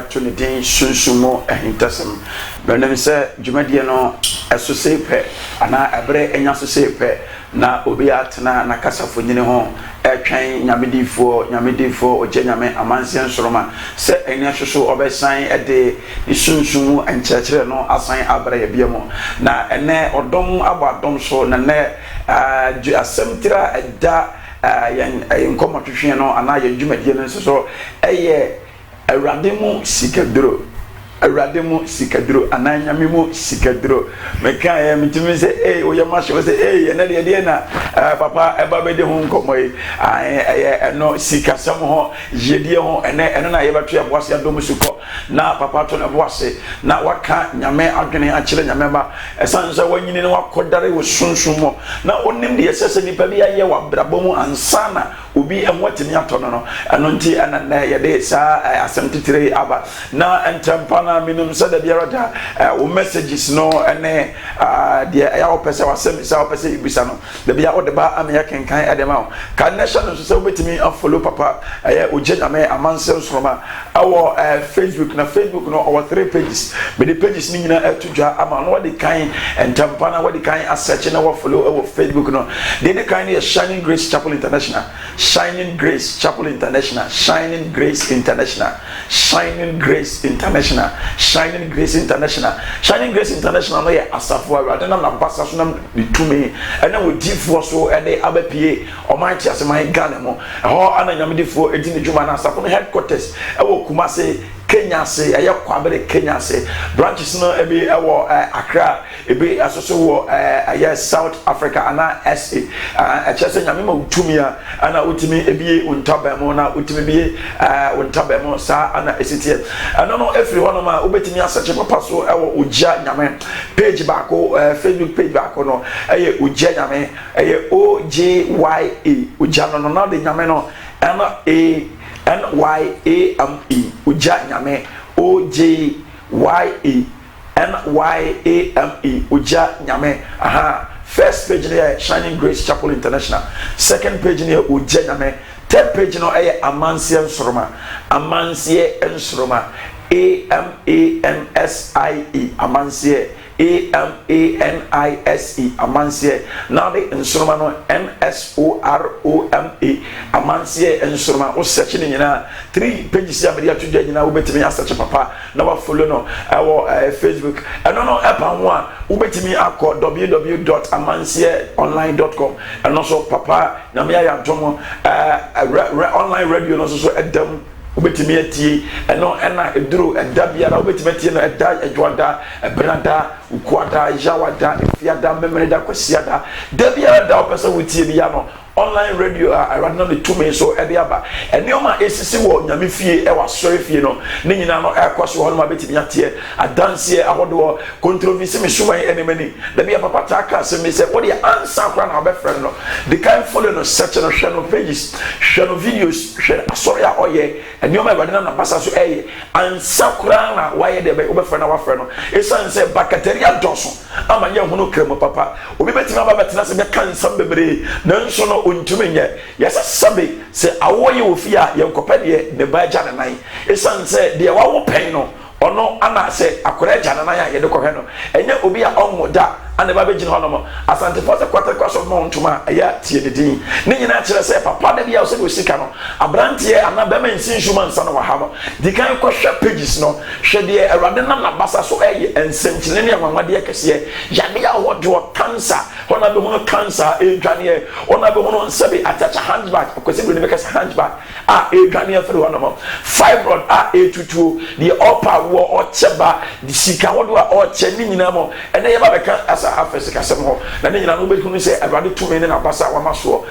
to the day sunsumo ehintasem benem se dwumadie no esose pe ana ebre enya sose pe na obi atena na kasafo nyine ho etwen nyamedifo oje nyame amanse nsoroma se enya hwoso obesan ede sunsumu enkyekere no asan abra ye biemo na ene odom abadom so na ne asemtira eda yen komotwehwe no ana ye dwumadie no so eye Awrademu sikadro ananyamemu sikadro meka mitimi se oyamasho se na de na papa eba be de ho nkomoy no sikasam ho jedie ho ene na yebeto aboase adom suko na papa to na boase na waka nyame adwene akire nyame ba esanse wanyini ne wakodare wo sunsumo na onim de yesese nipa bi aye wabrabom ansana obi enwatimi atono no eno nti ana yede sa asemtitire aba na entampa na minum sada biarada o messages no ene de ya opese wasem sa opese ibisa no de bia o de ba am ya kenkan adema ka nation so se obetimi follow papa ojenyame amanse sroma awo Facebook no our 3 pages but the pages ni nyina etudwa ama no de kan entampa na we de kan search na we follow our Facebook no de kan is Shining Grace Chapel International Shining Grace Chapel International Shining Grace International Shining Grace International Shining Grace International Shining Grace International no ye asafo awade na basa so na bitumi ena wo difo so ene abapie o man ti aseman Ghana mo ho ananyamedifo edini djuma na asafo no headquarters ewo Kumasi Kenya se kwabere Kenya se branches no ebi ewo Accra ebi asoso wo South Africa ana SA chese nyame ma utumia ana utimi ebi untabemo na utimi bi untabemo sa ana esitie ano no every one ma ubetimi asache papa so ewo ujia nyame page baako Facebook page baako no ujia nyame OJYA ujia no na de nyame no ana NYAME uja nyame OJYA NYAME uja nyame aha first page there Shining Grace Chapel International second page there uja nyame third page no amansie nsoroma amansie nsoroma AMANSIE amansie AMANISE amansie now the nsoroma no NSOROMA amansie nsoroma o search ni nyina 3 pages ya bia tudwa nyina wo betimi asearch papa na wa follow no ewo Facebook eno no epa ho a wo betimi akọ www.amansieonline.com eno so papa na me ya ntomo online radio no so edam ubetimi atie eno ena eduru eda biara ubetimi atie no eda edwada ebrada ukwada jawada efiada memreda kwasiada da biara da opesa wutie bia no online radio I run on the 2 minutes so ediaba enioma esisi wo nyame fie e wasore fie no ne nyina no ekwaso ho no ma betimi atie adanse ahodo controversy me suman enemani da bia papa taka se me se what the answer kra na obefrem no the kind follow no search no share no pages share no videos share asore a oye enioma e na pasa so answer kra na why de be obefrem na wafrem no esan se bacteria doso ama ye hu no kremo papa obi betimi aba betena se be kansam bebre nanso no untumenye yesa sabe se awoye ofia yenkopede ne baja na nan esan se de wawo pen no ono ana se akora ja na nan ya de kohwe no enye obi a onwoda ana ba begin ho no mo asante for se kwata kwaso mo ntuma ya tie de din ne nyina kire se papa da bia o se osika no abrantie ana ba man sinshuma nsa no wa ha no di kan ko hwe pages no hwe de awade na basa so ensemchine ne anwade akese ya bia wo do cancer ona be hono cancer edwane ona be hono nsabe atacha handbag kwese bi ne be kasa handbag edwane afre ho no mo fibroid etutuo the upper wo ocheba di sika wo do oche ni nyina mo ene ye ba be ka afese kasem ho na ne nyina no be kunu se awade tumi ne na basa wa maso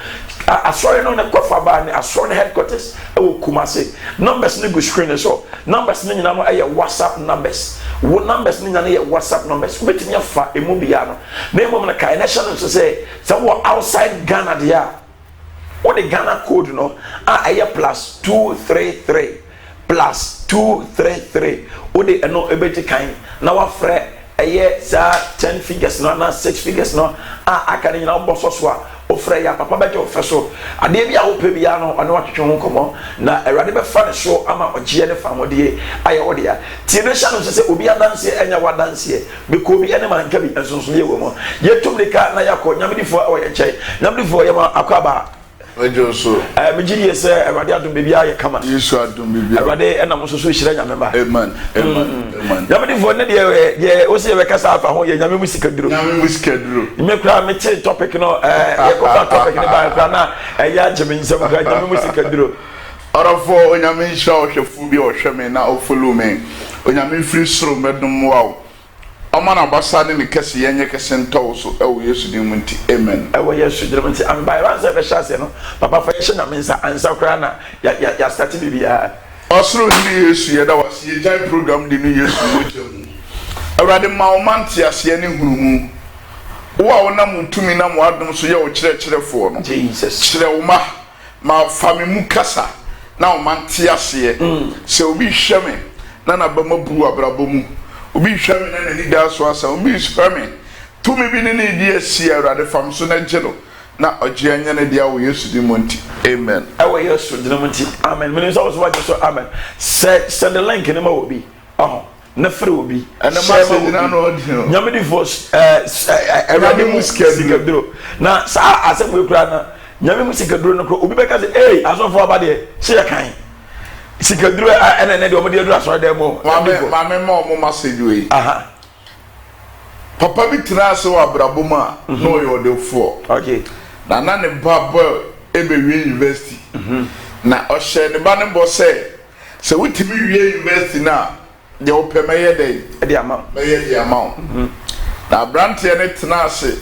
asori no ne kofa ba ne asori headquarters e Kumasi numbers ne go screen so numbers ne nyina no WhatsApp numbers wo numbers ne nyina WhatsApp numbers betimi afa emu bia no na emu na kai nation so say wo outside Ghana dia what the Ghana code no +233 +233 wo de eno ebeti kan na wa frɛ ɛyɛ saa 10 figures no na 6 figures no aka ne nyina wobɔ so a ofra ya papa bɛgye ofɛ so ade bi a wopɛ bi ya no ɔne watwetwe ho nkɔmmɔ na awurade bɛfa ne so ama ɔgyeɛ ne famodie ayɛ wo dea tie no hyɛ no sɛ sɛ obi adanseɛ ɛnyɛ wadanseɛ bɛkɔ obi ɛne manka bi nsonsonoyɛ wɔ mu yɛtom de ka na yɛakɔ nyamedifoɔ a wɔyɛ nkyɛn nyamedifoɔ yɛma akɔ aba Ejo so. Megye die sɛ awurade adom baabi ayɛ kama Yesu adom baabi awurade ɛnam nso so hyira nyame ba amen nyamedifoɔ ne deɛ wo sɛ yɛbɛkasa afa ho yɛ nyame mu sikaduro me kora mete topic no yɛkɔfa topic ne ba kora na ɛyɛ agye me nsɛm kora nyame mu sikaduro ɔrɔfo onyame nhyira ɔhwɛfo bi ɔhwɛ me na ɔfollow me onyame firi soro mɛdom wow Ọma na basa ne ne kese yenye kese ntawo so ewo Yesu din mu nti amen ewo Yesu din mu nti am by ran say be shase no papa fa yehye na mensa ansa kra na ya start bibia osoro ni Yesu ye da wase ye jai program di ni Yesu mo jemu awrade ma o mante ase ne hurumu wo a wona mutumi na mo adom so ye o kyerɛkyerɛfo no Jesus kyerɛ wo ma fa me mu kasa na o mante ase se obi hwɛ me na ba maburu abrabɔ mu obi hwɛ me na ni da so asa obi hwɛ me tumi bi ne di asi awrade fam so na gye no na ogye anya ne dia wo Yesu di monti amen awo Yesu di monti amen me so what so amen send the link ne ma obi na frɛ obi ana ma se na no odi nyame di force awrade mu sikaduro na sa asem we kura na nyame mu sikaduro no kro obi bɛka se asofo aba de se yɛ kan sikaduro ene de omode adura so dem mo mo message we papa bi trase wa brabom a no yo de fo okay na ne babo ebe wie university na o hye ne ba ne bo se wutimi wie university na de opemeye de ama na brante ne trase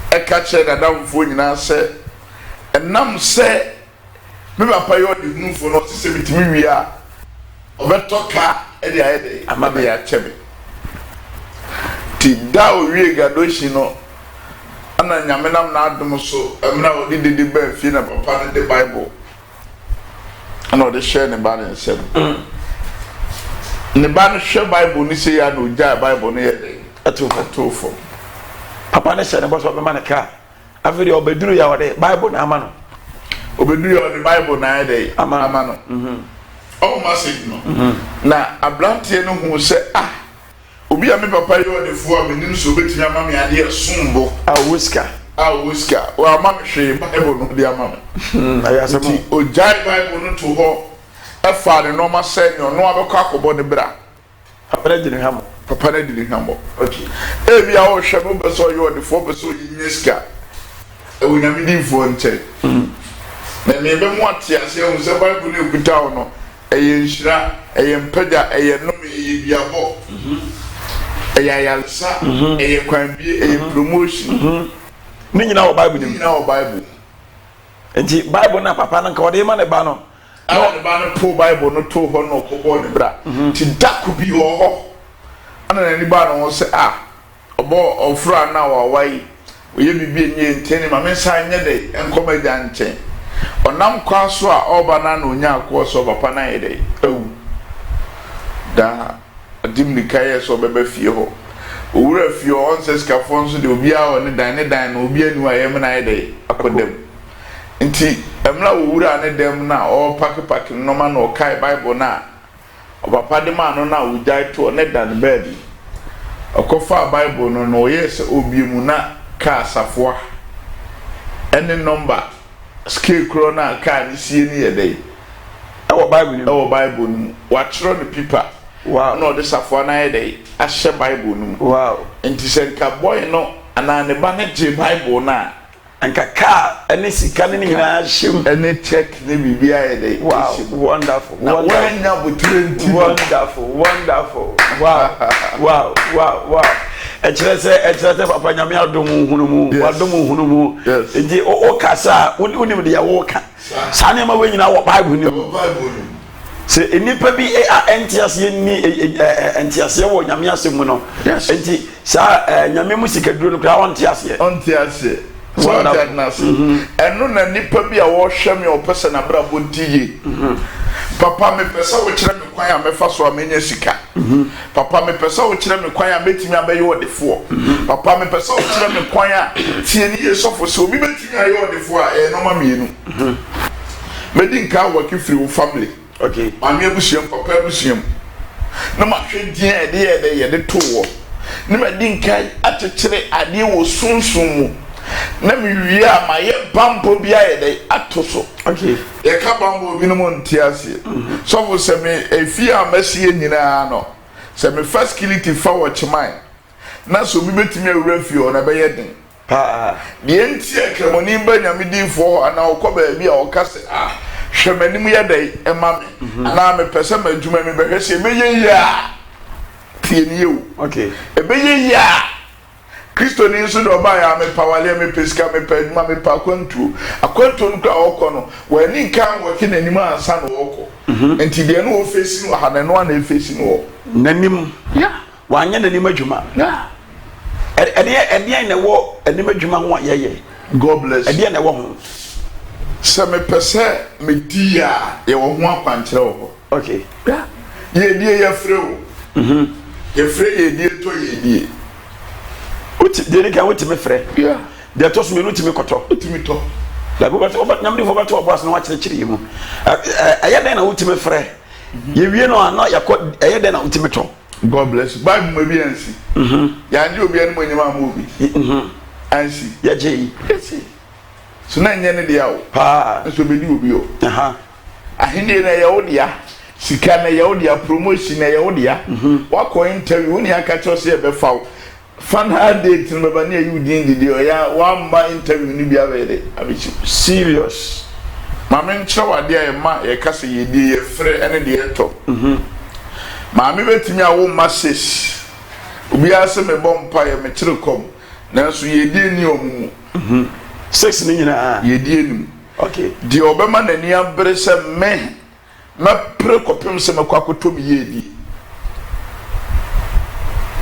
e ka che na damfo nyina se enam se me papa yo de hunfo no se mitimi wi a obetoka e de ayede amabe ya chebe ti da o wi gadoshi no ana nyame nam na adom so emna odi de ba fi na papa de bible ana odi share ne ba ne nsem ne ba no share bible ni se ya no ja bible no ye de atofo papa ne share ne bo so be man ka afiri obeduru ya ode bible na ama no obedu yo the bible na dey ama no o message no na abrantie no hu se obi a me papa yo de fu a me nim so betimi ama me ade esumbo awuska o ama me hwe bible no de ama me ayasemo o jai bible no to ho afa ne no ma se no abekọ akọbọ ne bra papa na diri hamo okay e bia o hwe no be so yo de fu be so yinyeska e wo nyame di fu nche na me be mo atia se hu se bible no ekuta wo no eye nhira eye mpaga eye nom eye biabo eye ayalsa eye kwanbie eye promotion ni nyina wo bible ni nyina wo bible enti bible na papa na nka wo de ma ne ba no no ba no to bible no to ho no ko ne bra ti daku bi wo ho ana na ni ba no se obo ofra na wa wai oye bibie nye nteni ma me sa nye de enkoma gya nchen onam kwa so a oba na na onya akọ so papa na yede ewu da adim ni kaye so bebe fie ho owura fie on se skafo so de obi a o ne dan na obi anu ayem na yede akodem nti emla owura ne dem na o pack no ma na o kai bible na o papa de ma no na o jai to ne dan bed okofa bible no yes obi mu na ka safoa ene number skill corona ka ni sie ni yede e wo bible ni wa chiro ni pipa wow no de safoa na yede a hye bible ni wow enti se nka boy no ana ne ba ne je bible na anka ka ene sika ne nyina hyem ene check ne bibia yede wow wonderful wonderful wow echirese papa nyame adom hunumu wadom hunumu enti o kasa unim de ya wo ka sane ma we nyina wo bible ni se enipa bi entiase ni entiase wo nyame asem no enti sa nyame musikaduro no kra ontiase so that na so eno na nipa bi a wo hwe me opese na bra bontiye papa me pesa wo kire me kwan a me fa so a menya sika papa me pesa wo kire me kwan a betimi abaye odefo papa me pesa wo kire me kwan a tie ni yesofo so obi betimi aye odefo a no ma mienu medi nka work free wo family okay mami abusuam papa abusuam na ma hwe din ye de to wo na medi nka akyekere ade wo sunsun mu na mi wia ma ye bambo bia ye de atoso okay ye ka bambo bi no montiase so for se me efi a masie nyina no se me first kiliti fa wo chimai na so bi betimi awura fi o na be ye den pa de enti e kremoni ba nyame din fo ana okọ bi a okase hwemanim ye de e ma me na me pese ma adwuma me be hwese me ye ya tie ni yo okay e be ye ya Kristo ni nso do ba ya me pawale me peska me peduma me pa kwantu akwantu nkra okọ no wani nkan wo ki nanim ansa no okọ enti de no ofesi no ha na no na ofesi no nanim ya wanya nanim adwuma ya ede na wo anim adwuma ho ye God bless ede na wo ho se me pese me dia ye wo ho akwankyere wo okay ya ye die ye frɛ wo ye frɛ ye die to ye die uti de ka uti me frɛ ya de to so me uti me koto uti me to la go bato obat nyamde fo bato obas na wa kyerɛkyerɛ yi mu ayɛ na uti me frɛ ye wie no ana yakɔ ayɛ na uti me to God bless Bible ma bi ansi ya ndi obi anu manyama ma obi ansi ya je so na nye ne dia o pa so be di obi o aha ahinde na ya odia sika na ya odia promotion na ya odia wakọ interview ni aka cho se be faw fan hard date no ba na you din didi o ya one ma interview ni bia be abichi serious mame nkyerɛ wade a ma ye kase ye die ye frɛ ene de to mame betimi awo message obi ase me bompa ye me kyerɛ nanso ye die ni omu 6 ni nyina ye die nim okay di obema nani abre se me na pre kopem se me kwakoto mi ye di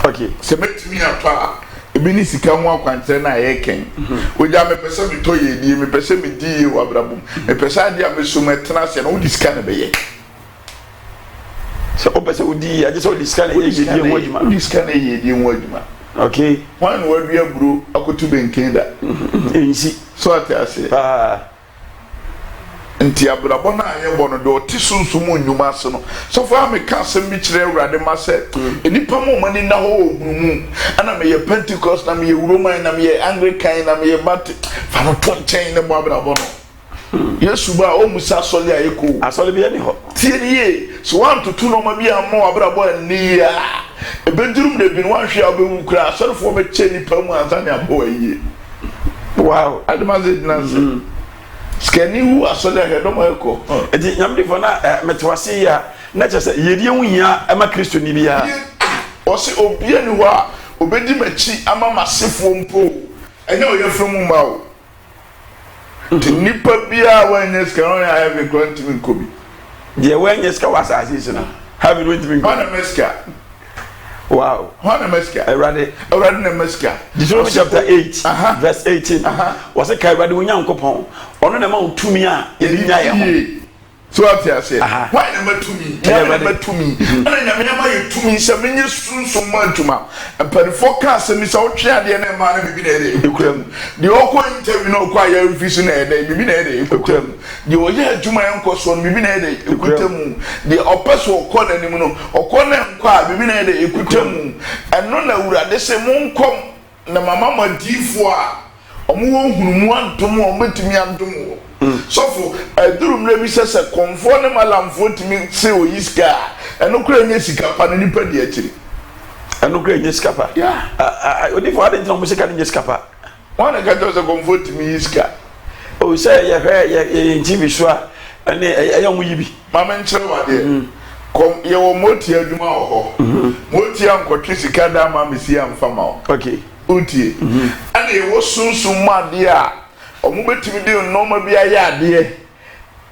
okay se metimi atwa ebi ni sika ho akwantere na ye ken oja me pese me to ye di me pese me di wa brabum me pese ade a me so metena se na wo diska na be ye so opese udi aje so diska na ye di ho adwuma diska na ye di ho adwuma okay wan wa dua bro akotu benken da ensi so atiase nti abrabọ na ayẹ bọ no do ti sunsun mu nnwuma se no so fa me ka se mi kire awurade ma se enipa mo mani na ho ohumu ana me ye Pentecost na me ye Roman na me ye Anglican na me ye Baptist fa no to chen ne bo abrabọ no Yesu ba o musa soli ayeko asoli bi ni ho tie ye so wan to tu no ma bi ammo abrabọ ni ya ebendurum de bi no wan hwe abewu kura asorfo be che nipa mu ansa ne abo aye wow adamaze dinase skani hu asole hedomo eko edi nyamde fo na metwase ya na chese yedie hunya ama Kristo ni bia o se obia ni ho a obedi machi ama masefo mpo enye o yefremu ma o nipa bia wanye skano ya have grant me kobi de wanye ska wasa asisi na have went me mana meska wow hana meska erade na meska Deuteronomy chapter 8 verse 18 was a kai rade onyankopon ono na ma utumi a yedi nya ye ho so atiase why na matumi na matumi ana nyame ma ye tumi se menye sunsun matuma emperifo ka se mi se otwe ade na ma na bibi na ede ekuram de okọ interview na okọ ya ofisi na ede bibi na ede ekuram de oye adwuma enko so bibi na ede ekutam de opeso okọ na nim no okọ na enko a bibi na ede ekutam eno na urade se monkom na mama madifo a omo hunumu antom o metumi antom sofo edurum na bi sese konfo ne malamfo timi se o yiska eno kura nye sika pa no nipa di akiri eno kura nye sika pa odi fo ade ntino musika nye sika pa wana ka to se konfo timi yiska o se ye hwe ye ntibi so a ene eya mu yibi mama nkyere wade kom ye wo moti adwuma ho moti ankotwe sika da ma mesi amfama o okay utie ana ye wo sunsun made a omo betimi de normal bia ya ade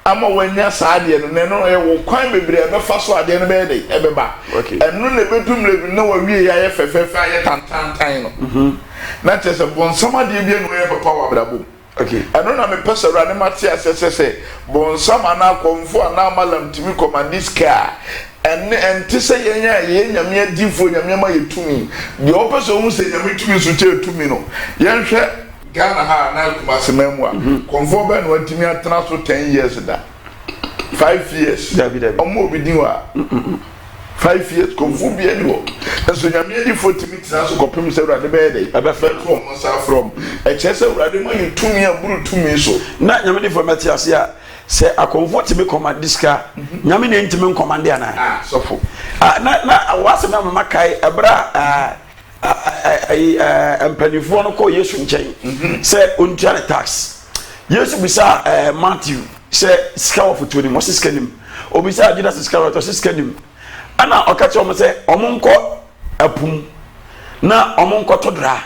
ama wanya saade no ne no ye wo kwan bebre e befa so ade no be de e beba eno na bedum lebi na wa wie ya ye fefefe aye tantantan no na chese bon sama de bia no ye papa wa brabo Okay. I don't know me pesa urade matia se bon sama na konfo na malam timi commandis car enti se ye nyame adifo nyame ma yetumi de opeso hu se nyame tumi so che tumi no yenhwe Ghana ha na kumasememu a konfo be no antimi atena so 10 years da 5 years omo bi din wa 5 years konfo bi ani wo so nyame adifo timi tena so kopem se urade be dey abefa from from e che se urade ma yetumi aburu tumi so na nyame adifo metiase a se akonfo timi command diska nyame ne ntimi command ana sofo na wase na mama kai ebra empanifo no ko Yesu nchen se ontua tax Yesu bisa Matthew se sika of to ni mo sika nim obisa Judas Iscariot sika nim ana okache o mo se omonko apum na omonko todra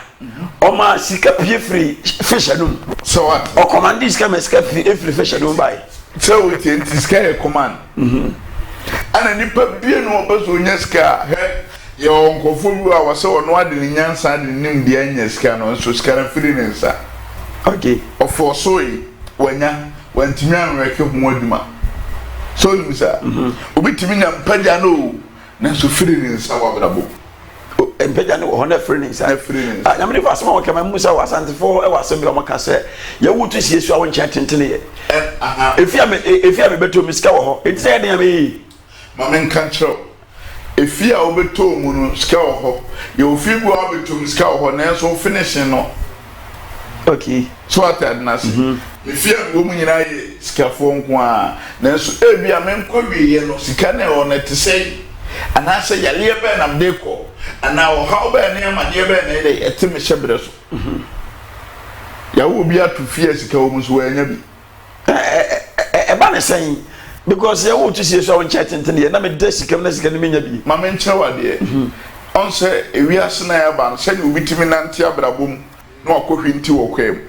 oma sika pie free fish anum so what o command sika me sika free fish anum bai so we can sika command ana nipa bie no obaso nya sika he yo nkofo bi a wase ono ade ni nyansa ade nim de anya sika no so sika na free ne nsa okay ofo so yi wanya wantimi anweke ho aduma so you say obi timi nya mpaja no na so free ne nsa wa brabo empeja no ho na free ne nsa nyame fa asema wakama musa wasantefo e wasembra maka se ye wutu sie so a woncha tentene ye efia me beto misika wo ho enti se de nyame mamen kancho efia obeto mu no sika wo ho ye ofi bu obeto sika wo ho na so finishing no okay so atadnas efia go mu nyina ye sika fo nko a na so ebia men ko wiye no sika na o na tisei ana se yale be na mdeko ana o how be na ma de be na de etime shebre so ya wo bi atufia sika wo mu so anya bi ba ne sen because ye wo to see so won chat ntene na me de sika na sika ni menya bi ma men chewa de on se ewiase na ya ba se ni obitimi nante abrabom na akohwe nti wo kwem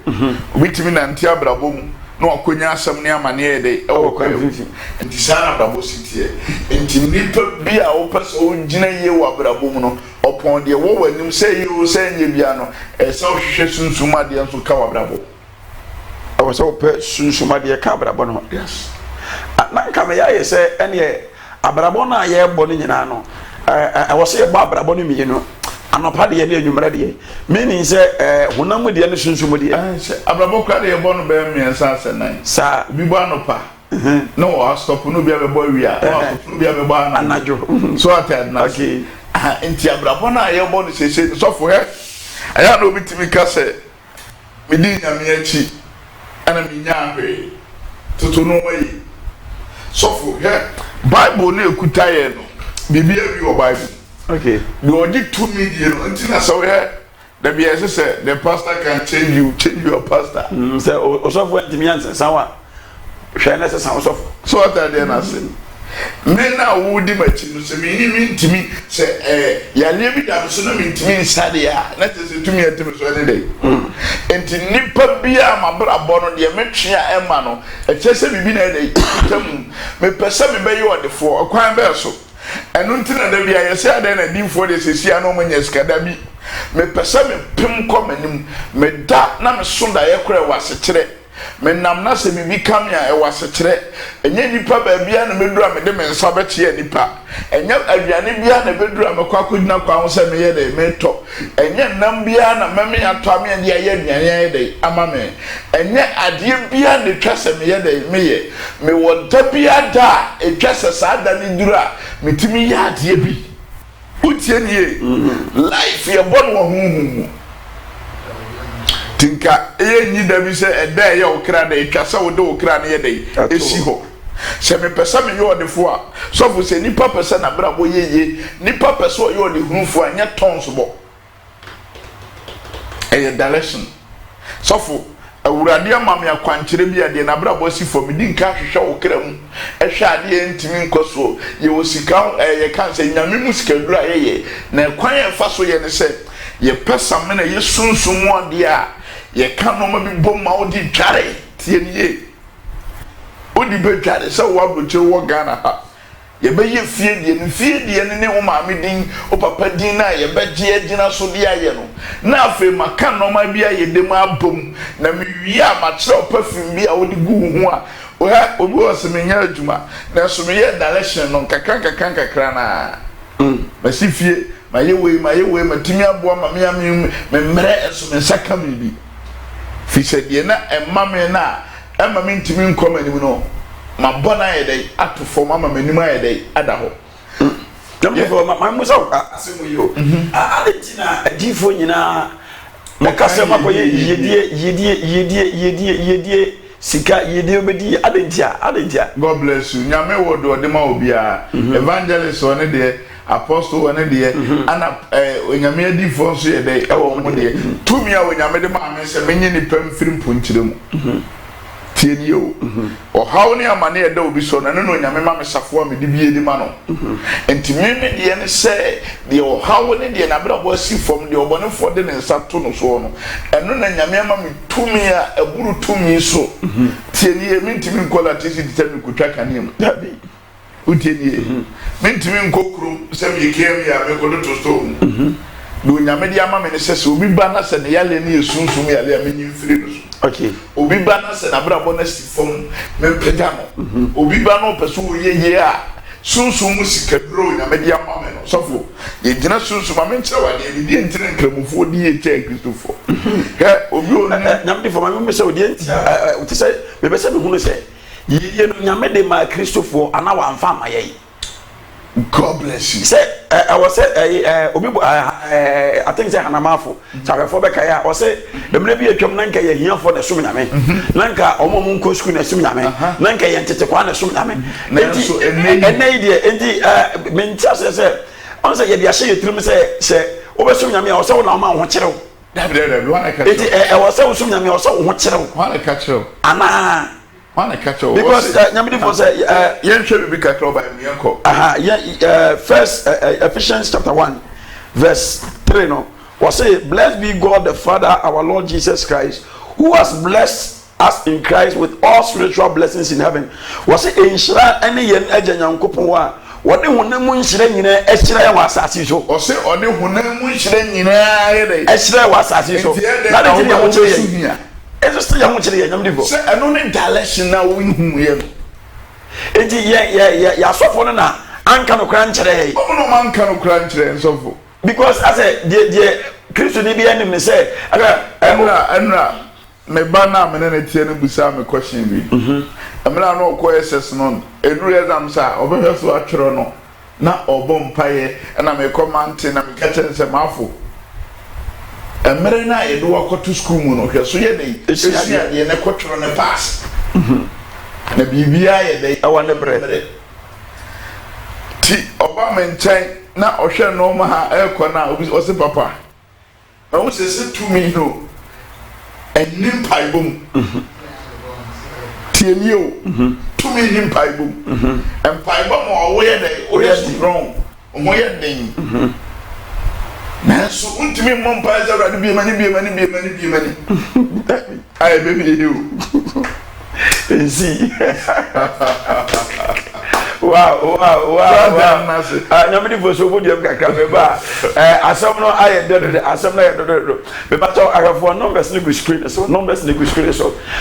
obitimi nante abrabom na akonya asem ne amane de e wo kwem nti sana abrabo sitie nti nipa bi a wo pese o ngina ye wo abrabom no opon de wo wanim se ye o se nya bia no e se o hwehwe sunsuma de nso ka wo abrabo awo se o pe sunsuma de ka abrabo no yes na nka me ya ye se ene abrabo na ye bo ni nyina no wo se ye bo abrabo no mi no anopa de ye ne anwumra de meaning se honam de ne sunsum de abrabo kwa de ye bo no be me sa se nan sa bi bo anopa no o stop no bia be bo wia no bia be bo anajo so atad na okay enti abrabo na ye bo no se so for he aya no bitimi ka se me di nyame achi ana me nya ahwe toto no wayi so for he bible na ekuta ye no bibia bi o bible okay the only 2 million until so here the BS said the pastor can change your pastor say osofo ntimi anse sawa hwe na se sawo osofo so what are they na say me na wo di machi no se me ntimi se ya le bi da so na me ntimi nsade ya na te se tumi atimi so ne dey enti nipa bia mabra bo no de metwea ema no e chese bibi na dey tam me pese me be ye odefo okwan be so enu ntina da bia yesi ada na dinfo de sesia no manya skada bi me pesa me pem komanim me da na me sonda ye kore wasekere me nam na se bibi kamya e wasekere enye nipa ba bia na medura me de me nsa beche nipa enye aduane bia na bedura me kwakodina kwa ho se me ye de me to enye nam bia na meme ato me de ye aduane ye de ama me enye ade bia na twase me ye de me ye me woda bia da e twase sa da ni dura metimi ya ade bi utie nie life ye bon wo huhu tinka enyi da bi se eda ye okra da etwase wo de okra na ye de esi ho se me pesa me yo defo a so fo se nipa pesa na bra bo yeye nipa pesa o yo de hunfo anya tons bo direction so fo awurade amame akwankyere bi ade na bra bo si fo me di nka hwehwe okra mu ehwe ade ntimi nkoso ye osika ye kan se nyame musika dura ye na kwan ye fa so ye ne se ye pesa me na ye sunsumu ade a ye kan no ma bi bom ma odi dware tie nie odi be dware se wo abroche wo Ghana ha ye be ye fie die ne wo maame din o papa din na ye be gye agina so de aye no na afi maka no ma bia ye dem abom na me wi a ma kire perfume bia wo de gu ho a obi wo se me nya adwuma na so me ye direction no kakra na ma si fie ma ye we ma timi aboa ma me mmere eso me saka me bi fi se de na emma me na emma me ntimi nkom anim no ma bona ye dai atofo mama manim aye dai ada ho jamfo ma musa asemu yo adetina adifo nyina mo kase makoye yedie sika yedie obedi adentia God bless you nyame wodo de ma obia evangelist one de apostle one de ana onyame adifo so ye dai ewo mo de tumi a onyame de ma me se menye ni pam firim ponchire mu tieni yo o hawni amane e da obi so na no nyame ma me safo me de bie di ma no enti me de ne se de o hawni de na bra bo si fom de obone fo de ne nsa to no so no eno na nyame ma me tumi a aburu tumi so tieni ye me ntimi nkola tisi de temi kutwa kanem dabi o tieni me ntimi nkokuru se me kiem ya me ko to so do nyame de ama me ne se obi ba na se ne yale ne yesunsum yale a me nyimfiri no so okay obi ba na se na bra bo na si fom me pega no obi ba no peso ye a sunsun mu sikadro na me dia ma me no sofo ye gina sunsun ma me nkyere wa de bi ntire nkramufo di ye che Kristofo obi o nyame de fo ma me se odi enti o ti se me be se me hunu se ye no nyame de ma Kristofo ana wa amfa ma ye God bless you. Say, I was say, I think say Hanamafo. Sarafo Bekaya. I say, the maybe a come nanka here for the Suminame. Nanka, Omomunko school and Suminame. Nanka Yantequana Suminame. And idea, and Mintas said, answer ye say to say, over Suminame or so now, one channel. I was so Suminame or so one channel. What a catch you. Anna. Because Nyamidi for say yen should be catch by me uncle. First Ephesians chapter 1 verse 3 no was say blessed be God the Father our Lord Jesus Christ who has blessed us in Christ with all spiritual blessings in heaven. Was say inshira any yen agya Nyankopon wa wode honam nhyira nyina ehyira ya wasase so o say ode honam nhyira nyina ye dey ehyira wasase so na de ya wo chire eso still ya wo chire nyam divo say eno ne direction na wo hu ye enti ya sofo no na anka no kran chire o no man kan no kran chire sofo because as a de Christo ni bia nim say enra me ba na me na tie no busa me question bi emra no ko SS no eduru exam sa obehwe so atwero no na obo mpaye na me comment na me kache se mafo emre na edu akoto school mu no hwe so ye dey esia ye ne kotwero ne pass na bibia ye dey awa ne bre ti oba me nchen na ohwe no ma ha ekọ na obi o se papa na wo se to me no enim paibom tienio to me nim paibom en paibom o ye dey o ye strong o ye den na so untimi mompa za rade bi mani ay baby you see wow nyamidi fo so bodi am kakra me ba asam no aye de asam na ye do me ba to arafo numbers ni go screen so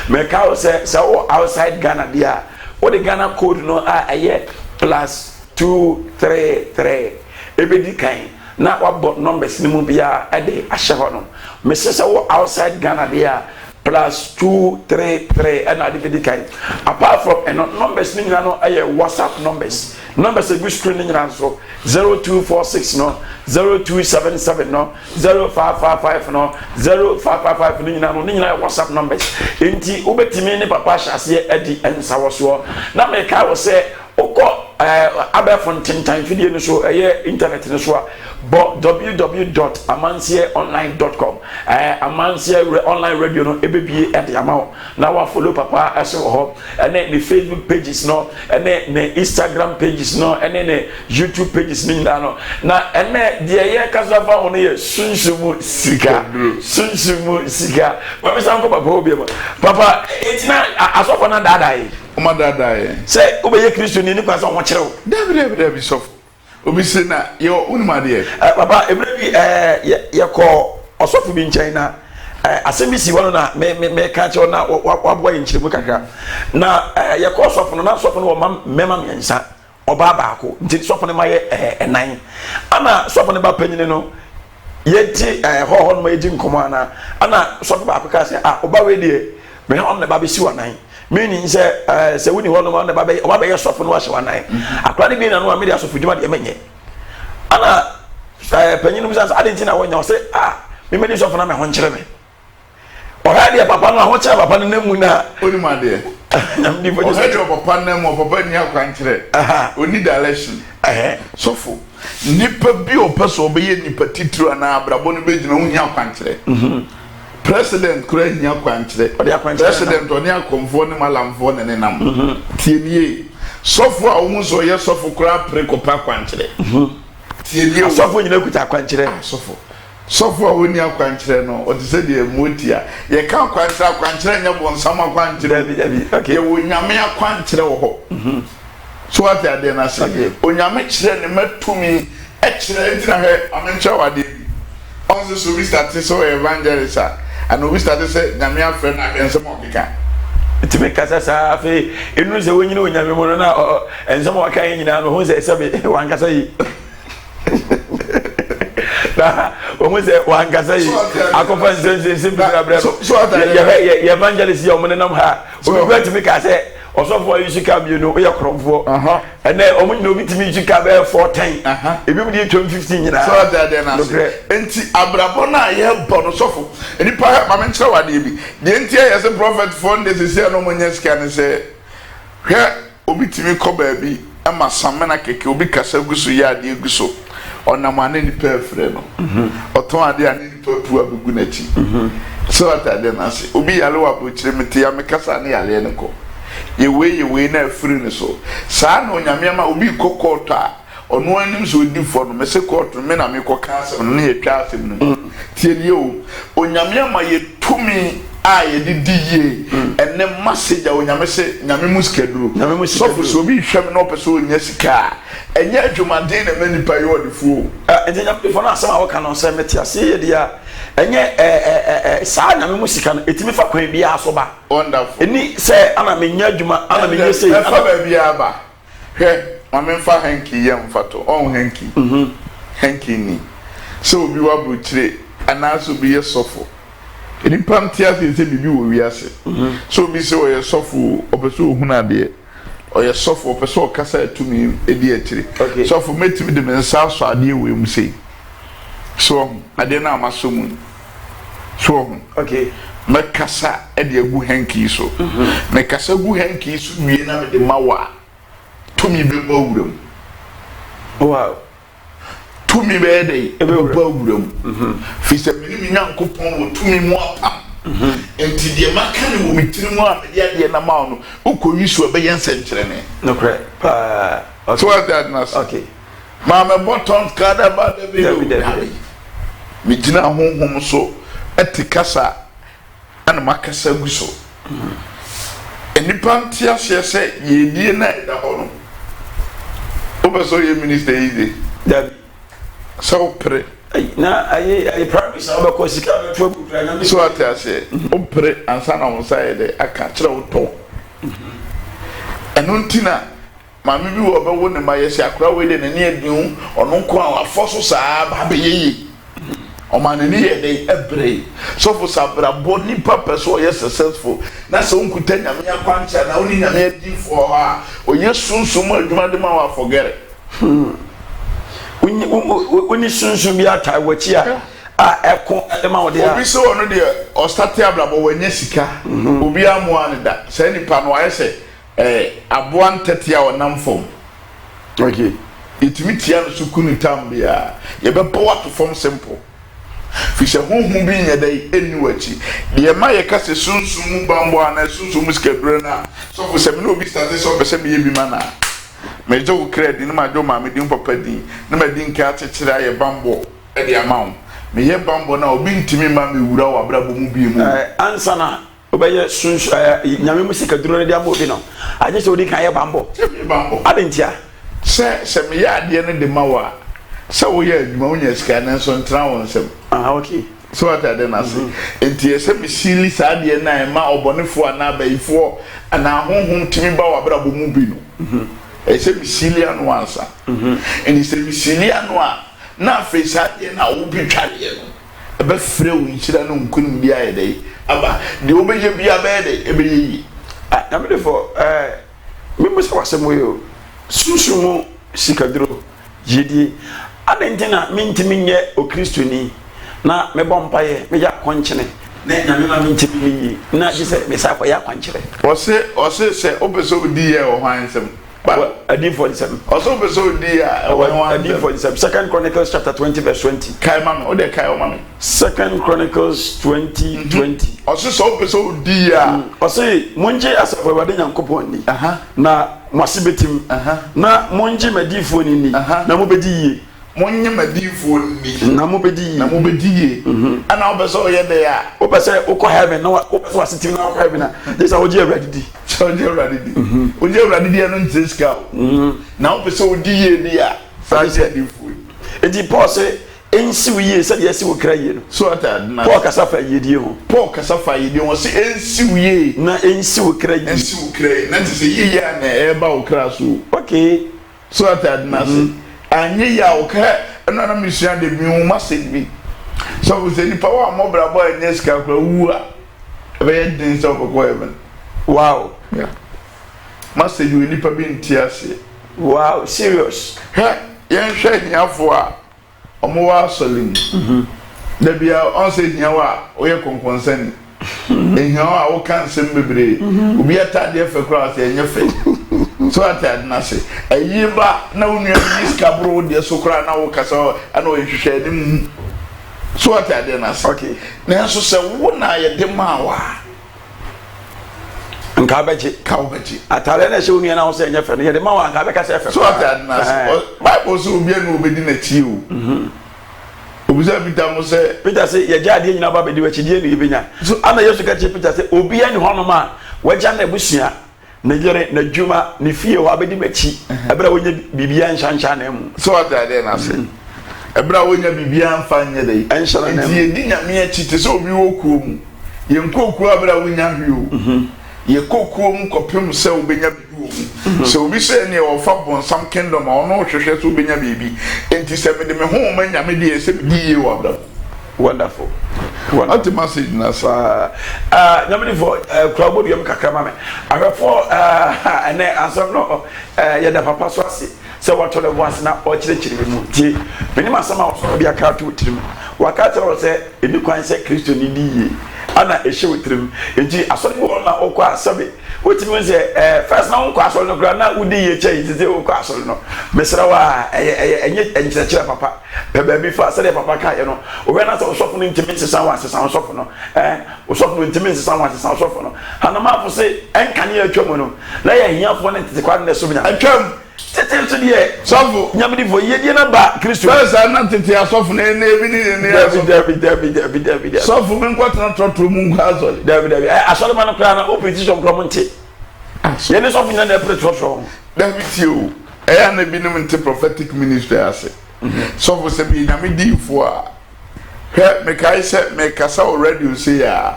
me ka say outside Ghana dia what the Ghana code no aye +233 ebedi kan na wabot numbers ni mu bia ade ahye ho no me say outside Ghana dia +233 and I did kind. Apart from numbers, no WhatsApp numbers. Numbers a good screening so 0246 no 0277 no 0555 no 0555 no WhatsApp numbers. Inti ubetimi ni papa shase edi ensawoso. Na me ka wo say oko abefontin time video no so internet no so www.amansiaonline.com Amansia online radio no ebebie e de ama na wa follow papa ase ho ene the Facebook pages no ene ne Instagram pages no ene ne YouTube pages ni no na ene de ye kasava ho no ye sunsumu sika ba me san ko papa obi papa etina asofo na dada yi Oma dada say obeye Kristo ni kwa so ho kyerɛw David sofo obi se na ye unimade papa ebrebi yɛkɔ ɔsɔfo bi nkyɛn na asɛm si wono na me ka kyerɛw na wabɔ yinkyeremu kakra na yɛkɔ ɔsɔfo no na ɔsɔfo no wɔ mema miɛnsa ɔba baako nti ɔsɔfo no ma yɛ ɛnan ana ɔsɔfo no ba panyine no yɛti hɔ no ma yɛdi nkɔmɔ ana ɔsɔfo baako ka sɛ ɔba we die me hɔ no ba bɛsi wanan meaning sɛ woni hɔ no ma no ba bɛyɛ ɔsɔfo no wahyɛ wanan akora ne bi na no a me de asɔfo dwuma de ɛmɛnyɛ ana panyine no sɛ ade nti na wɔnya ɔsɛ me me de ɔsɔfo na me ho nkyerɛ me ɔha de papa no ho kyerɛ papa no namu na unimade namdi bo ɔha de papa na mu papa ni akwankyerɛ oni direction sofo nipa bi opeso obeye nipa titiro na abrabo no begina ho hia akwankyerɛ president kura hia akwankyerɛ president oni akomfo ne malamfo ne nenam tienie sofo a wo so ye sofo kura prekopa akwankyerɛ tienie sofo nyina kuta akwankyerɛ sofo a woni akwankyerɛ no o te se de emotia ye ka akwankyerɛ nya bonsam akwankyerɛ okay ye wo nyame akwankyerɛ wo ho so what they are na say onyame kyerɛ ne matumi kyerɛ ntina hɛ amenkyerɛ wade on so we start so evangelist and we start say nyame afrɛ na ensɛm okeka itime kasa sa afi enu se wonyina onyame mo na ensɛm waka nyina no ho se sɛbe wankasa yi omo se wankasa yi akofa nse bibra ye evangelist ye omo nenam ha obi gwatimi ka se osofo yi sika bi no ye kromfo ene omo nyina obi timi sika be 410 ebi mu di 2015 nyina so that na enti abrabo na ye bo no sofo eni pa ma me nkyerɛ wade bi de enti ye se prophet for this se no mo nya sika ne se hwɛ obi timi kɔ ba bi ama samena keke obi kasa guso ya de guso onamane ni pefre no oton ade ane ni papu abugu na chi so atade na se obi yale wa bo kire mete ya mekasa ne yale ne ko yewe na afiri ne so saa na onyame ama obi kokoto a ono anim so di fo no mese koto me na me kokasa no ne yetwa asem no tie o onyame ama yetumi a yedidiye ene message a onyame se nyame muskaduro so so bi hwem no pese onya sika enye adwumaden na mani pa yo odifu ente nyame fo na asem a woka no se meti ase ye dia enye saa nyame musika no etimi fa kwan bia aso ba wonderful eni se ana menya adwuma ana menye sei ana ba bia ba hwe amemfa hanki yem fato on hanki hanki ni so obi wa buchire anaso bi yesofo eni pamtia se bibi wo wiase so bi se o yesofo opeso ohuna de o yesofo opeso okasa atumi edi akire sofo metimi de mensa so ade we mu sei so ade na amasomu so okay mekasa ede agu hanki so mekasa gu hanki so wie na me de mawa tumi be bawuram wow tumi be dey e be bawuram fi se mini nyankopon wo tumi mu apam enti de makane wo mitiri mu a de ade na mawo no ukoyi so be yen senkyerene no correct so what that na okay mama bottom kada ba de be mi gina honhom so etikasa ana makasa gu so enipa ntia se yedie na da hono obeso ye minister yize dabi so pre na ayi promise na obeko sika na to butra na so atase o pre ansa na wo sai de aka kire wo to enu ntina mami bi wo be wo ne ma yesi akura we de ne ne adun ono nko a afoso saa ba be yeye o man ni ye de ebre so for sabra body purpose so yes successful na so nkuta nyame akwancha na oni nyame adi for ha o yesunsun adwuma de ma wa forget Uni sunsun bi ata wachi a eko de ma wode obi so ono de o start ablabo wanya sika obi amoa ne da say nipa no ayese aboa ntete a wonam fom okay itimi tia no sukunu tambia ye be bo to fom simple fisha honhum bi nya dai eni wachi de ma ye kase sunsun mu bambo ana sunsun mu skadure na so for se me no obi start so be se me ye bi mana me jo credit ni ma jo ma me din papa din na ma din ka chechire aye bambo e de amawo me ye bambo na obi ntimi ma me wura wa brabo mu bi mu ansana obeye sunsu nyame musika duro ne dia mo bi no aje se odi kan ye bambo adentia se me ya ade ne de mawa se wo ye adwuma wonya sika na so ntra won sem okay so ata de na se enti se me sili sa ade na ma obonefo ana bayifo ana honhom timi ba wa bra bo mu bi no se me sili anu ansa enti se me sili anu a na fe sa ade na wo bi twale no ebe frɛ wo nhyira no nkun bia yɛ dai aba de wo bɛyɛ bia bɛyɛ dai ebe yi na me defo me musa wasɛm yo sunsumu sikaduro yedi adentina mintimi nyɛ okristoni na me bɔ mpaye me ya kɔnkyene na nyame ma mintimi yi na gise me sa kɔ ya kɔnkyere ɔse sɛ obeso di yɛ o hwan nsɛm Adi 47. Also, so dear, Adi 47. Second Chronicles chapter 20 verse 20. Kai mami, o de kai o mami. Second Chronicles 20:20. Also, so dear. Also, monje asafo wade Nyankopɔn ni. Na mwasibetim. Na monje madifo ni. Na mobedi yie. Monye madifo ni. Na mobedi yie. Na mobedi yie. Ana obeso ye de ya. Opese ukɔ heaven na obeso asitim na ukɔ heaven na. This a oje ready. Oje ready. Oje ready dia no ntiska. Na obeso odi ye dia. Sa je difo. Edi Paul say ensi wo yie said yesi wo kra yie no. So ata na. Paul kasa fa yedie ho. Paul kasa fa yedie ho say ensi wo yie. Na ensi wo kra yie. Ensi wo kra yie. Na ti say yie ya na e ba wo kra so. Okay. So ata na say anye ya wo kra na na misua de bi ho ma se bi. So we say ni pa wa mo bra boy nyeska kra wu a. E be den so ko heaven. Wow. Yeah. Message we nipa bi ntiase. Wow, serious. Yen hwe hiafo a omo wa solim. Da bia on say hiawa oye konkonsan. Hiawa o kan sem bebre. Obi atade fe kra se enye fe. So atade na se. Ayi ba na wonu iska bro de so kra na wo kasa ana o hwehwe anim. So atade na se. Okay. Na so se wo na ye de mawa. Nka beji atare na shewu na wo se enye fe no ye de ma wa nka be ka se fe so atade na se Bible so obi na obedi na ti o obisa Peter mo se Peter se ye jade nyina ba bedi wachi die no yebenya so ana Yesu ka che Peter se obi ani hono ma waja na ebusua na yere na dwuma ne fie ho abedi machi ebra wonya bibia nshansha na emu so atade na se ebra wonya bibia mfa nye dai enshana na emu di nyame achi te so obi wo kuom ye nkokuo abra wonya hwe ye kokuom kopem se obenya bibi so obi se ne o fa bonsam kingdom ono hwehwe so obenya bibi enti se me de me ho ma nyame de se bi ye wa bra wonderful what the message na sa nyame de for crowd yam kakra ma me ahwefo ene asem no ye da papa so ase se wato le voice na o kirikiri mu tie meni masama o bia ka to tirim wakati ro se ebi kwan se Kristo ni di ana ehye wetrim enti asori wo na okwa asabe wetimi se first na okwa asori no kra na udi ye chei tete okwa asori no mesra wa enye enkyerechera papa bebe bi fa sele papa ka ye no owe na so sofo no ntimi sesa wa sesa sofo no osofo no ntimi sesa wa sesa sofo no ana ma fo se enkane atwam no na ye hiafo ne tete kwa ne so bnya atwam tete so de sofo nyamedi fo ye die na ba Kristo first na tete asofo na ebi ni David sofo men kwatna trotro mu nkwa asori David asori man kra na opposition kro monte ye ne sofo na pre trotro David you na bi no nte prophetic ministry ase sofo se bi nyamedi fo a me kai se me kasa already say ya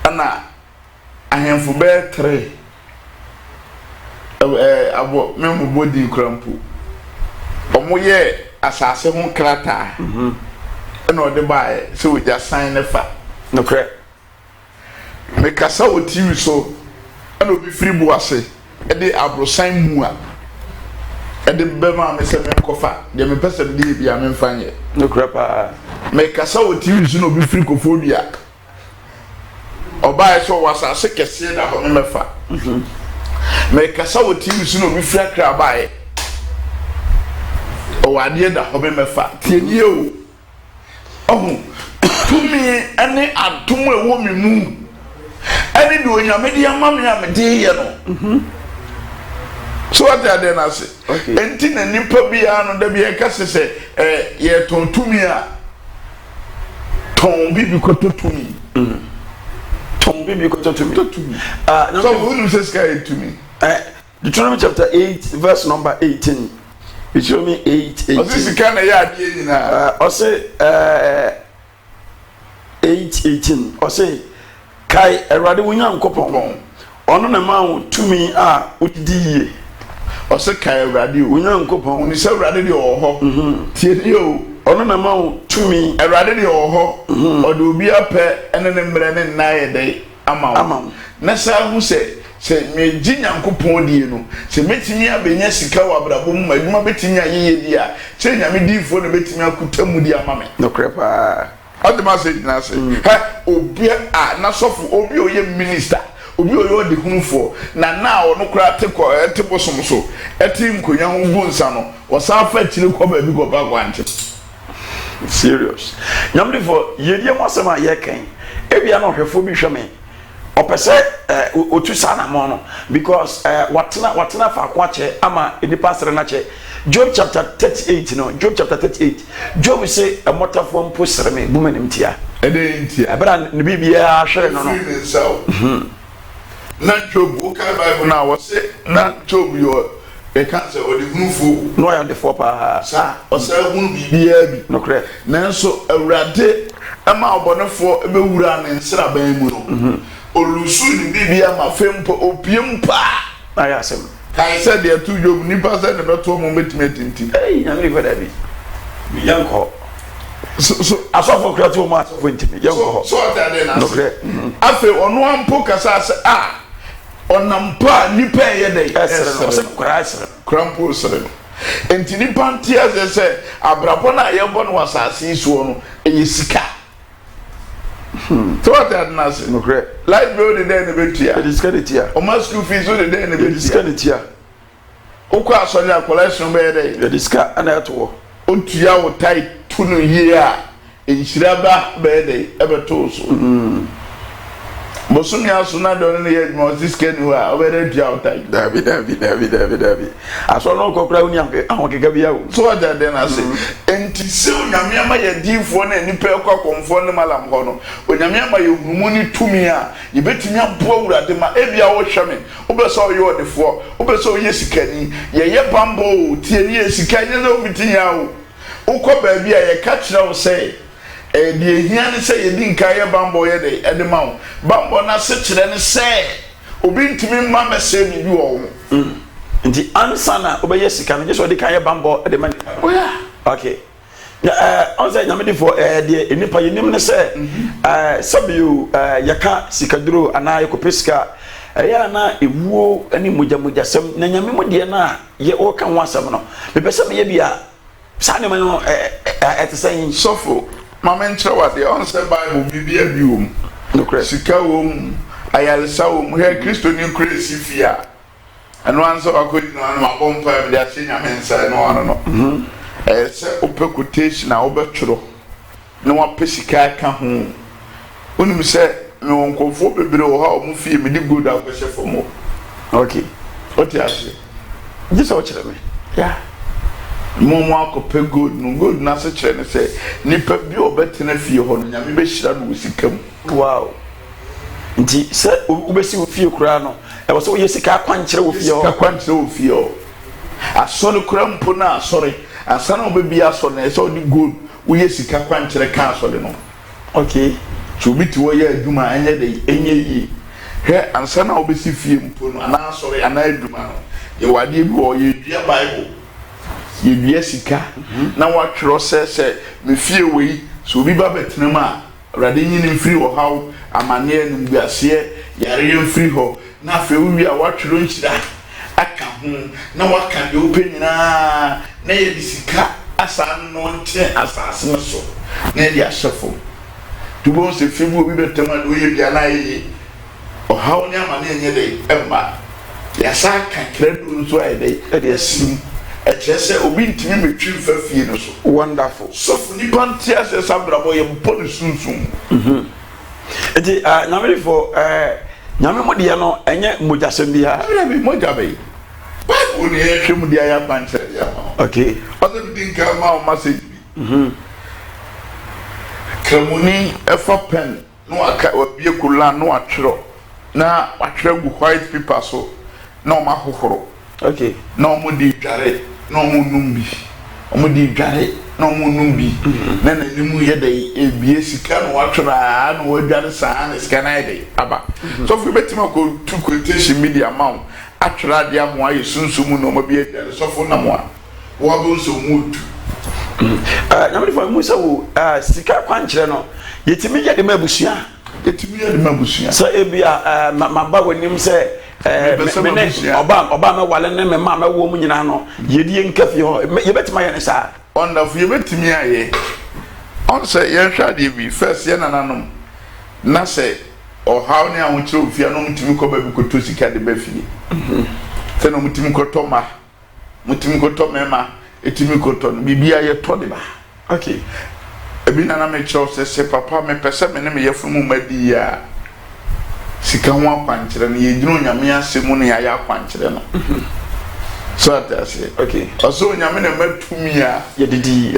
ana ahemfo be 3 abo memo body krampo omo ye asase ho krata na ode bae se we just sign nefa no kre me kasa o TV so na obi free boase e de abrosan mu a e de bema me se me kofa de me pese de bia me mfanye no kre pa me kasa o TV so na obi free kofobia obae so wasase kese da ho me mefa me kasa wo TV so no bi fra kra bae o wade da ho be mefa tienye o ohun tumi ene atom ewo me mu ene de onyame de amame amede ye no so what are they na say enti na nipa bia no da bia kase se ye ton tumi a ton bibi ko to tumi ton Bibi ko to me. So who says sky to me? Deuteronomy chapter 8 verse number 18. Deuteronomy 8:18. Ose sika na ya ade nyina. Ose 8:18. Ose kai Awurade wonyankopon. Ono na ma wo tumi a odidi yie. Ose kai Awurade wonyankopon. Oni se Awurade de oho. Tie ni o. Ono na ma wo tumi Awurade de oho. Ode obi apɛ ene ne mre ne nnaye de ama wo. Na sa hu se me Nyankopon die no se metimi abenya sika wa brabom ma adwuma betimi ayeye di a se nyame difo no betimi akutamu di ama me no krepa adema se na se obi a na sofu obi oye minister obi oye de hunfo na ono kura te bosom so eti nkonya ho bu nsa no wosa fa chire ko ba bi go ba kwante serious nyame difo yedie mo asema ye kan ebia na hwefo bi hwe me opese otu sana mo no because watena fa kwache ama enipa sere na che Job chapter 38 no Job chapter 38 Job say a motafo mpo sere me bumanim tia ntia ebra ne bibia hwere no na Job o ka Bible na wo say na Job yo e kan say o de hunfo no ya de for pa sa o say hunu bibia bi no kre nanso Awurade ama obonefo ebe wura ne nsra ban mu no olusu ni bibia ma fempo opiem pa ayasem kai said there to Job nipa said the beto mo metimeti nyame ko da bi yanko so asofo kreato mo asofo ntimi yanko so that dey na no kre afi ono ampo kasa se onampa nipa ye dey esere no krampo sere enti nipa ntia se abrabo na ye bo no wasase isuo no eyesika so that na se no kre light bill de dey na betia ediskanetia o ma school fees de dey na betia ediskanetia okwa asole collection be dey ediska ana eto otua wo tai tunu yie a enhiraba be dey ebeto so bosun ya so na don ne ye mo ziskeni ho a obere tua wo tai David aso no kokra uni ahon keka bia wo so that then I say enti se onyame ama ye difo na nipa ekwa konfo ne malam ho no onyame ama ye humu ni tumi a ye betumi aboa wurade ma ebia wo hweme obeso ye odefo obeso ye sikani ye bambo tie ni sikani na omitinya wo ukọ ba bia ye ka kire wo say die hia ne say ye din ka ye bambo ye de edema bambo na se kire ne say obi ntimi ma mese bi wo nti ansana obeye sika no jeso de kan ye bambo de man okay on say nyame de for de enipa yenim ne say sabiu yaka sikaduro ana yekopeska ya na ewuo ani moja sem na nyame mo de na ye o kan wasam no me pese me ye bia sa ne man no etesen sofo mama ntre wa de on say Bible bibia biom no kre sika wom ayalsa wom he Kristo ni kresi fia eno anso akodi no an ma bompa e de asenya mensa no ano no se opequotation na obetworo na wa pesika ka ho onim se me wonkofo bebre wo ha o mu fie me di good akwese fomo okay oti ase jisa o kire me ya momo akope good na se kire ne se nipa bi obetena fie ho no nyame be hira no sikam wow nti se ubesi wo fie kura no e wo se wo yesika kwankire wo fie ho ka kwankire wo fie ho asore kura mpo na asore asana obebi aso na se odi good wo yesika kwankire ka asore no okay so biti wo ye aduma anye de enye yi he ansana obesi fie mpo no ana asore ana aduma no ye wade bi wo ye dua Bible ye dua sika na wa tworo se me fie wei so obi ba betena ma rade nyini mfiri wo haw amane no biase yare mfiri ho na afi wi a wa tworo nchira aka ho na waka de openyina na ye disika asa no nte asase no so na ye asefo tubo se fibu obi betema do ye bia na ye o haw ni amane enye de emma ya sa ka kredo so ai de asim ejese obi ntimi metwi mfa fie no so wonderful so funi pantia se sabrabo ye mpo ne sunsun enti nyame for nyame modie no enye mojasem bia abi mojabe Bible ni e hwem dia ya panche ya okay other thing ka ma message bi kramuni efa pen no aka obie kula no atwero na atwero gu white paper so na o ma hohoro okay na o mo di dware na o mo numbi o mo di dware na o mo numbi na na nimu ye dai ebie sika no atwero a na o dware saa na sika na dai aba so fu betima ko to quotation media maun atwero ade amo aye sunsumu no mo bi dware so fu na mo a wo bo so mutu nyamri fa mu se wo sika kwankyere no yetimi ye de mabusua so ebia maba wanim se me oba me wale ne me ma me wo mu nyina no yedie nkafi ho yebetima ye ne sa wonderful yebetimi aye on se ye hwa de bi first ye nananom na se o haw ne ahokire ofia no mutimi ko ba bi ko to sika de ba fie se no mutimi ko to ma mutimi ko to mema etimi ko to bibia ye to de ba okay ebi nana me chow se papa me pese me ne me yefumu madi ya sika ho akwankyere no ye gyino nyame asemu no ya akwankyere no so atase okay oso nyame ne matumi ya ye didi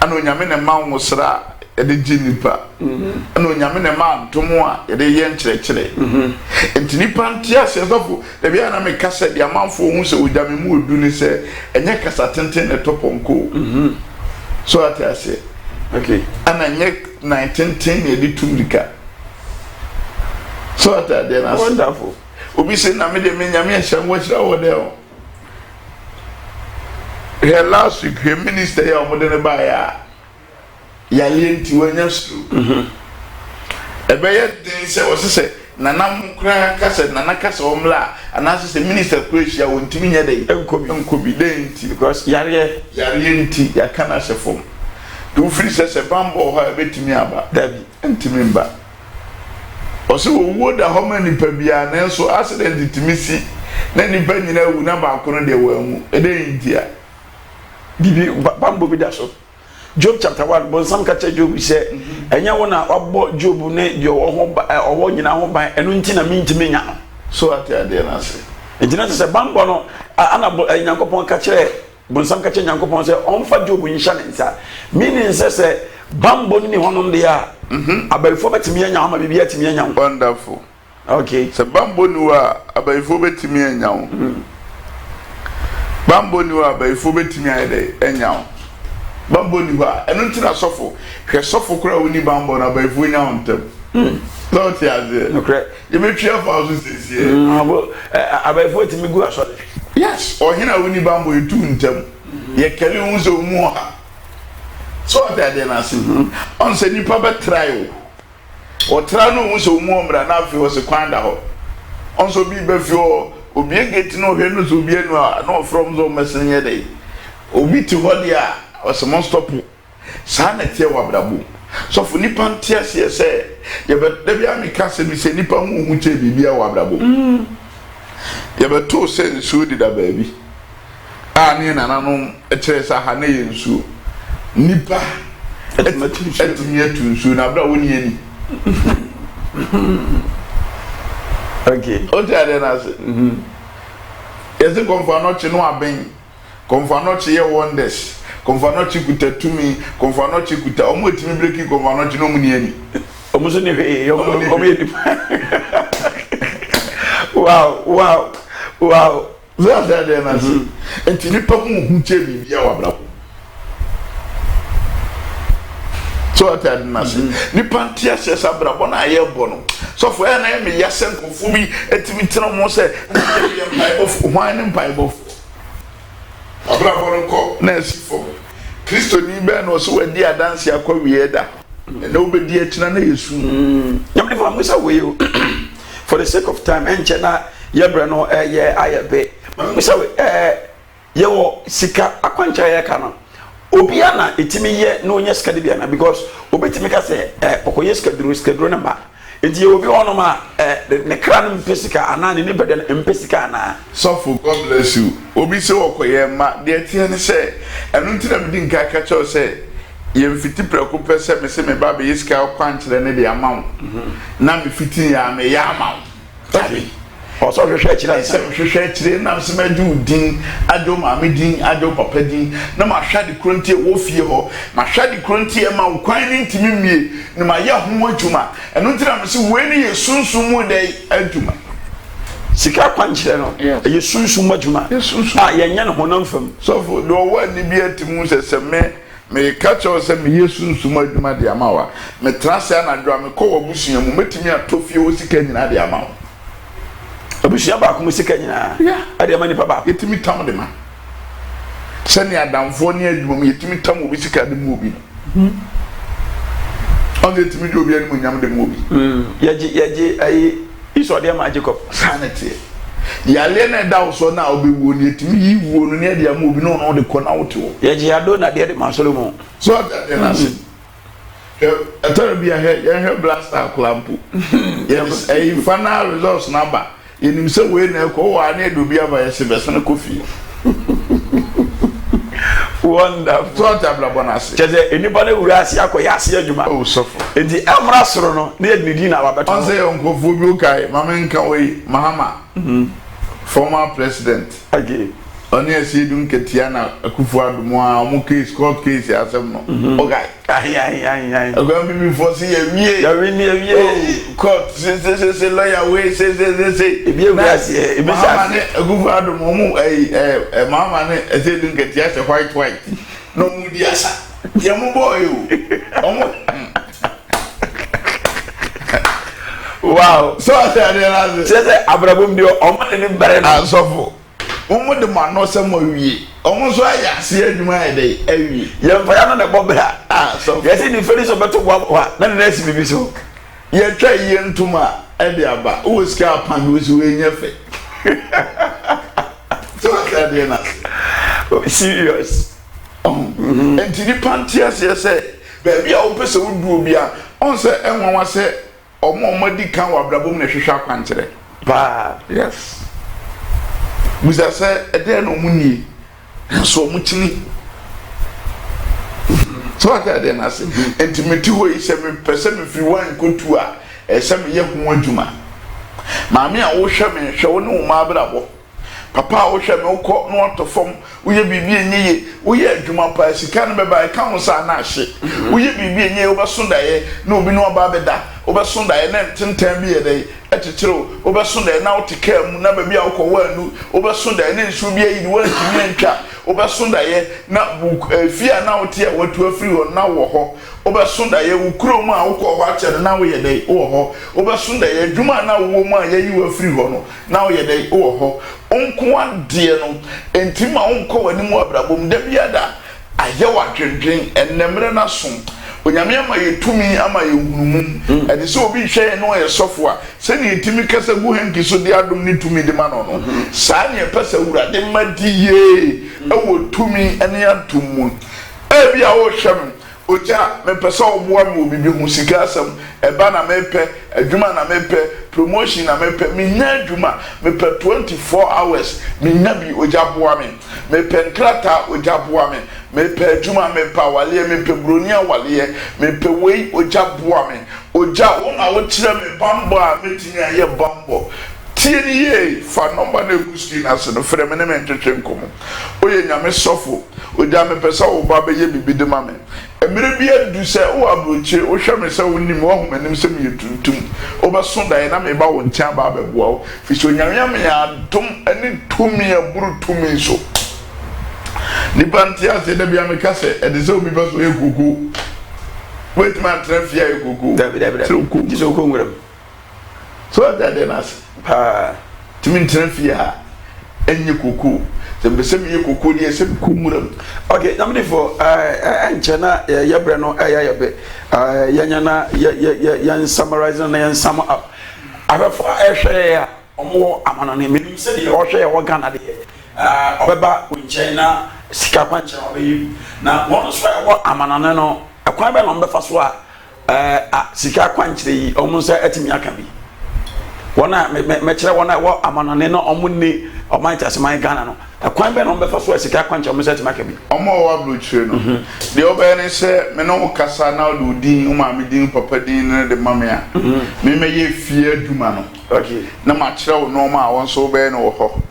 ano nyame ne ma nwosra ye de ginipa ano nyame ne ma ntomo a ye de ye nkyerɛkyerɛ entinipa ntia se sofo de bia na me kasa de amanfo hu se odame mu odu ni se enye kasa tenten ne toponko so atase okay ana nye 1910 edi tumlika so atade na wonderful obi se na me de me nyame ehya nwachira wo de o here last week the minister ya omode ne ba ya lienti wanya stru ebe ye din se wo se nanam kra kasa nanakasa omla anase se minister kwehia wontimi nya dai enkobi denti because yare enti ya kana se fom do free se bambo ha betimi aba dabi entimi mba oso wo da ho mani pa bia na so accident timisi na nipa nyina wu na ba kono de wa mu ede ntia bibi bambo bi da so Job chapter 1 bon sam kacha Job se enya wona obo Job ne de owo nyina ho ban enu nti na mintimi nya so ade na se ejina se bambo no ana nyankopon kacha bon sam kacha nyankopon se onfa Job nyisha ne nsa meaning se bambo ni hono de ya abaifo betimi anya ma bibia timi anya wonderful okay se bambo ni wa abaifo betimi anya bambo ni wa abaifo betimi anya bambo ni wa enu ntina sofo hwe sofo kura woni bambo na abaifo nya ontem don't ya ze okay you me tria for us this year abaifo timi gu aso yes o hina woni bambo etu ntem ye kele unzo mu ha so that they na sin on se ni pa be try o try no unzo mu omra na afi o se kwanda ho on so bi be fi o obi egeti no hwe no so bi enu a no from zo mesenye dey obi ti ho dia o se mon stop sa na tie wa brabo so fu ni pantia se ye be de bia mi ka se mi se ni pa hu che bibia wa brabo ye be to se nsu di da baabi a ni nana no e kire sa ha na ye nsu nipa etumi etunsu na bra woni ani okay o ti ade na se yesi konfano chi no aben konfano chi ye wonders konfano chi kutatumi konfano chi kuta omo etimi breki konfano chi no mu ni ani omo so ni he omo edi wow za ade na se enti nipa hu che bibia wa bra so atade na se ni pantia se sabra bona aye bono so for na me yasen kofu bi etimi tena mo se wine pai bof abra bono ko na sifo kristo ni be no so wadi adanse akwawie da na obedi akina na yesu nyamde fa musa we for the sake of time enche na yebra no ye ayebe musa we ye wo sika akwancha ye kana obia na etimi ye no nya sika de bia na because obetimi ka se okoye sika duro na ba enti obi ono ma ne kra no mpesika ana ne bede no mpesika ana so for God bless you obi se okoye ma de tie ne se enu ntira me di nka ka cho se ye mfiti preko pese me se me ba be yiska kwanchere ne de amawo na me fiti ya me ya amawo tabi also hwehwe akira se hwehwe akire na se madu din adwo maame din adwo papa din na ma hwa de krontie wo fie ho ma hwa de krontie ma kwan ni ntimi mie na ma ye ho adwuma eno ntira me se we ni ye sunsun mu dai adwuma sika kwankyere no ye sunsun adwuma yenya ne honam fam so for do wa ni bi atimu se me catch us me yesu nsuma adwuma de amawa me trase na adwa me ko obusua mu metimi atofie wo sika nyina de amawa obusua ba ko mu sika nyina ade amani papa yetimi tam de ma sani adamfo ne adwuma mu yetimi tam obi sika de mu obi on yetimi de obi ani mu nyam de mu obi yaji ai iso de ma Jacob sanity yale na da so na obewo ni etimi yi wo no ne de am obi no no de ko na wote yaji ado na de ma Solomon so that na se atara bi ya blaster clamp yes a final results number yenim se we na ko wa na do bi aba yese be so na kofi wonderful so tabla bonus cheze enipa na wura ase akoya ase adwuma oh sofo enti emra soro no na edidi na ababeto on say onko fu bi ukai mama nka we mahama former president okay oni esidun ketia na akufu adumo a omo case court case asem no okay ai agba mi force ya wie court say lawyer we say ebi wura ase ebi mama ne akufu adumo mu mama ne esidun ketia say white no mu di asa ya mu boy o omo wow so that say abrabom dio omo ne bare na sofo omo de ma no se mo wie omo so aya se adwuma ya dai awie ye mfa ya no na bobra so ye si ni feri so beto wa na na si bibi so ye twa ye ntuma e de aba o ska pan o so we nyefe so that dey na serious enti ni pantia se baby a o pese wo du obi a on se enwa wa se omo di kan wa brabom na hwehwa akwankyere ba yes musa se ede no muni so mutini so ata de na se intimate ho ise me pese me fi wan kotu a ese me ye ho adwuma maami a wo hwe me hwe wo ne wo ma brabo papa wo hwe me wo no otofom wo ye bibi enye wo ye adwuma pa sika no beba e ka ho sa na ahye wo ye bibi enye wo beso dae na obi no ba beda wo beso dae na tentan bi ye dai echichiro wo beso dae na wotika mu na ba bi a wo ko wanu wo beso dae na nsu bi ayi wo antimi antwa wo beso dae na fia na wote a watu afiri ho na wo ho wo beso dae wo kuro mu a wo ko ho ache na wo ye dai wo ho wo beso dae adwuma na wo mu a yayi wo afiri ho no na wo ye dai wo ho onko ade no entima onko wani mu abrabom da biada ayewa dwendwen ennemre na som onyame ama yetumi ama yehunumum ade se obi hwe no ye sofo a se ne yetimi kasa gu hanki so de adom ni tumi de ma no no saa ne pesa wura de madiye ewo tumi ene atum ebi a wo hwem oja me pesa oboa me obi bi hu sika asam eba na mepe adwuma na mepe promotion na mepe minya adwuma mepe 24 hours minya bi oja boa me mepe nkrata oja boa me mepe adwuma mepe awale mepe broni awale mepe wei oja boa me oja wona wo kire me bambo a metinya ye bambo tieni ye fa number na gusti na se no frɛ me ne me ntwetwe nkomo oye nyame sofo oja me pesa wo ba be ye bibi de ma me emire bi adu se wo abroche wo hwɛ me se wo nim wo homanim se me yetuntum wo be so dan na me ba wo ntia ba be boa wo fi so nyame me adom ani tumi aburu tumi so ni pantia se da bia me ka se e de se obi ba so ye gugu wait man trafia ye gugu da so ko ngram so that dey nas timi trafia enye kuku se me ye kuku ni se ku muram okay namdi for enchena yebre no yabe yanyana yan summarize na yan sum up abefo ehwe ya omo amana ne menim se de ohwe ya wo Ghana de obeba unchena sika kwanche obeyi na won so ya wo amana ne no akwan be no mbefa so a sika kwanche yi omo se atimi aka bi wana me kire wana wo amanane no omuni omantasman Ghana no ekwan be no befa so asika kwanche omo set maka bi omo wa blochire no de obene se me no kasa na do din o ma me din papa din ne de mame a me me ye fie aduma no okay na ma kire wo no ma won so be no ho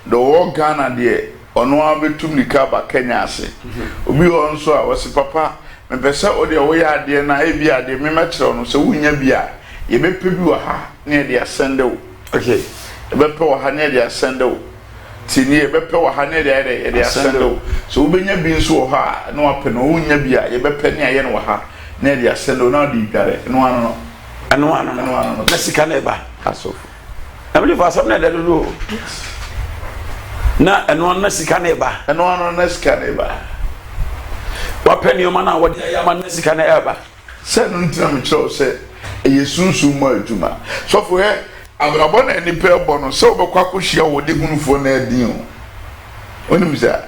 do wo Ghana de ono abetum nika ba Kenya ase obi won so a wose papa me pese o de wo ya ade na e bi ade me ma kire no se wunya bi a ye be pe bi wa ha na de asende wo okay e be pe wa ha na de asende wo tini e be pe wa ha na de asende wo so wo benya bi nso wo ha na wa pe no wunya bi a ye be pe ne aye no wa ha na de asende wo na di gare no ano na sika na ba asofu na me fa sam na de do na eno na sika na ba na sika na ba wa pe ni o ma na wo de ya ma na sika na ba se no ntina me kire o se yesunsu mo aduma so for he abrabo na ni pe bo no se obekwa kohia wo de hunufo na adin o onim za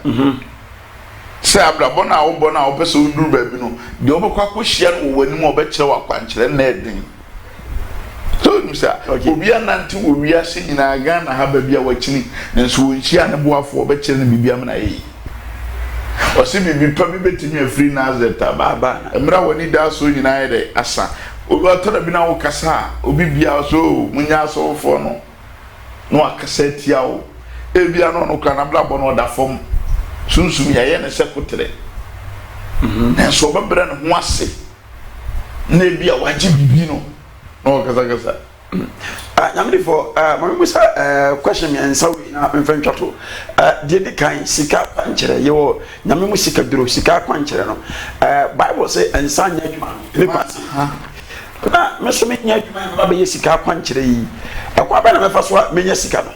se abrabo na wo bo na wo pese uduru ba bi no de obekwa kohia no wo anim obekire wa kwankire na adin so onim za obi anante wo wia se nyina Ghana ha ba bia wakini nso wo nhia ne boafo obekire na bibia na yi osi bibi pa bi betimi afri na azeta baba emra woni da so nyina ide asa obi atara bi na wo kasa obi bia so munya so fo no akasa tia wo e bia no kana blabo no da fom sunsum ya ye ne sekotre na so babra no ho ase na bia waji bibi no kasa nyamdi for mami question me ansa we na mfan twato de kan sika kwankyere ye wo nyame mu sika duro sika kwankyere no Bible say ansa nya adwuma ne pati na me so me nya adwuma ba be sika kwankyere yi akwa ba na me fa so me nya sika no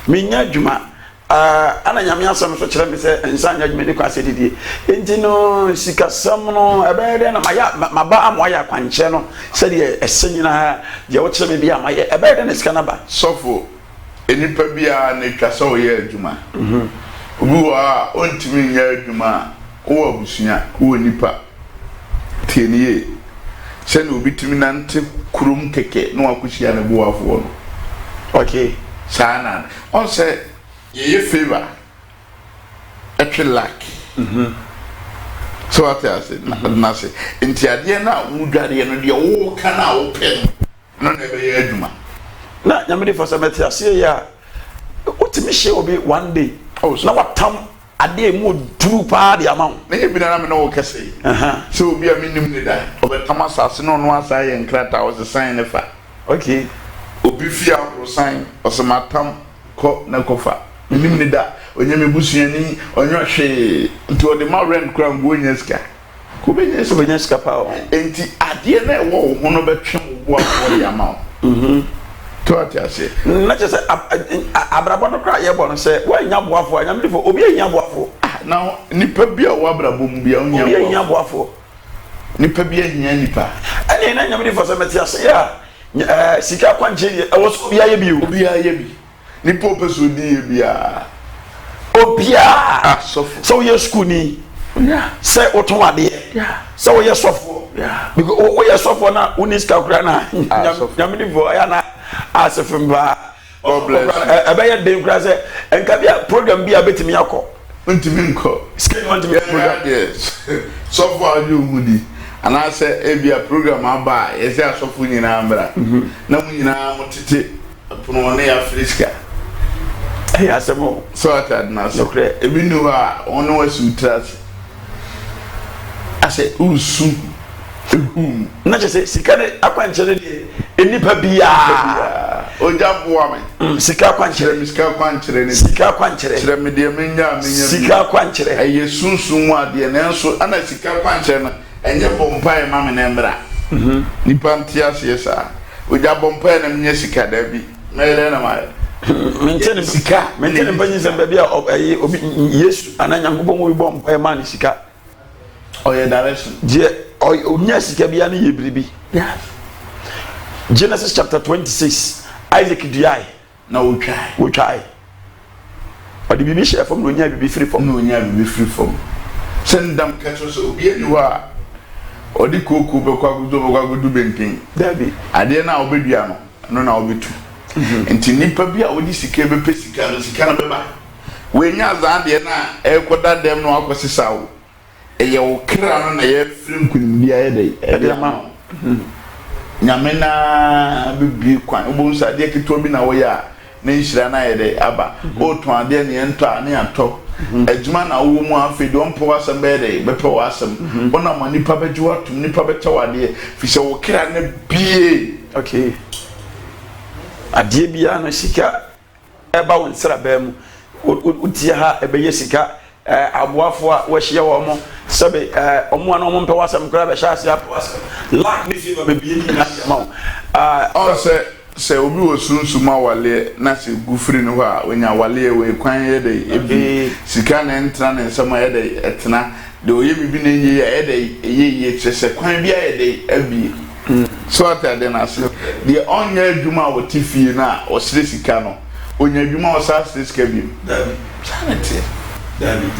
me nya adwuma ana nyame asem so kyere me se ansa nya adwuma ne kwa se didie enti no sika sam no ebe de na maba amoya kwankyere no se de esenyina je wo kyere me bia amaye ebe de ne sika na ba sofo enipa bia ne twasa o ye adwuma obi wa ontimi nya adwuma wo abusua wo nipa tieniye se no obi timi nante kurum keke no akohia ne boafo no okay sana on se ye favor etwe lack so what I say na say enti ade na wudware no de wo kana wo pen no na be ye adwuma na nyame for sameti ase ya utimi hye obi one day na watam ade mu duru pa de amount na e bi na me no wo kese so obi a minim ne dai obetam asase no no asa ye nkrata wo sign ne fa okay obi fia ro sign osematam ko na kofa minim ne da onyame busuani onyo hwe nti ode ma rent kra ngo nyaska ko benyaska pa enti ade na wo ho no betwe wo afọ ya ma to atiase na che se abrabo no kra ye bo no se wo nya boafo anya me fo obi nya boafo na nipa bia wo abrabo mu bia onya obi nya boafo nipa bia nya nipa ani na nya me fo se metiase ya sika kwanche e wo so bia ye bi obi ya ye bi nipa opeso di ye bia obia so ye school ni say oton ade so ye sofo because o ye sofo na uniska kura na nyamini vo ya na asefimba God bless ebe ye den kura say enka bia program bia betimi akọ ntimi nko schedule ntimi program yes sofo ajo mudi ana say ebia program aba ye say asofo nyina ambra na mu nyina motete pono ne ya friska ya semo so atad na so ebi nu a ono wasutras ase usu na che sika ne akwanchere de enipa bia ojaboa me sika akwanchere ne sika akwanchere kire me de menya sika akwanchere aye sunsun wa de na enso ana sika akwanchere na enye bompai ma me na mbra nipa ntia siesa ojabompai na menya sika da bi mele na ma maintain sika maintain banyi zembe bia obi Yesu ananyangobo mo bi bom pa ma ni sika oye direction je onya sika bia ni yebribi Genesis chapter 26 Isaac diai na wotwai odi bibi share from no nya bibi free from sendam kacho so obi ani wa odi koku be kwa gudu benkin dabi ade na obedua no na obetu nti nipa bi a wodi sika bepe sika no sika na beba we nya azan de na ekoda dem no akosisa wo eye wo kra no na ye firi nkunim bia ye de ma nyame na bibi kwan obonsa de keto bi na wo ya na nhira na ye de aba o to ade ne ento a ne ato ejuma na wo mu afi don po asem be de be po asem bona ma nipa be jiwa tum nipa be tawade fi se wo kra na bie okay adie bia no sika eba won sra ba mu utie ha ebe ye sika aboafo a wo hye wo mo sebe omo an omo mpe wasam kra be hya ase apo wasam lack me fi be bie ni na ma on se obi wo sunsuma wale na se gufri no ha onya wale we kwan ye de ebi sika na entra na nsema ye de etena de oye bibi na enye ye de ye se kwan bia ye de abi so ata de na se de onya adwuma wo tifie na o sire sika no onya adwuma o sa sire sika bi sanete David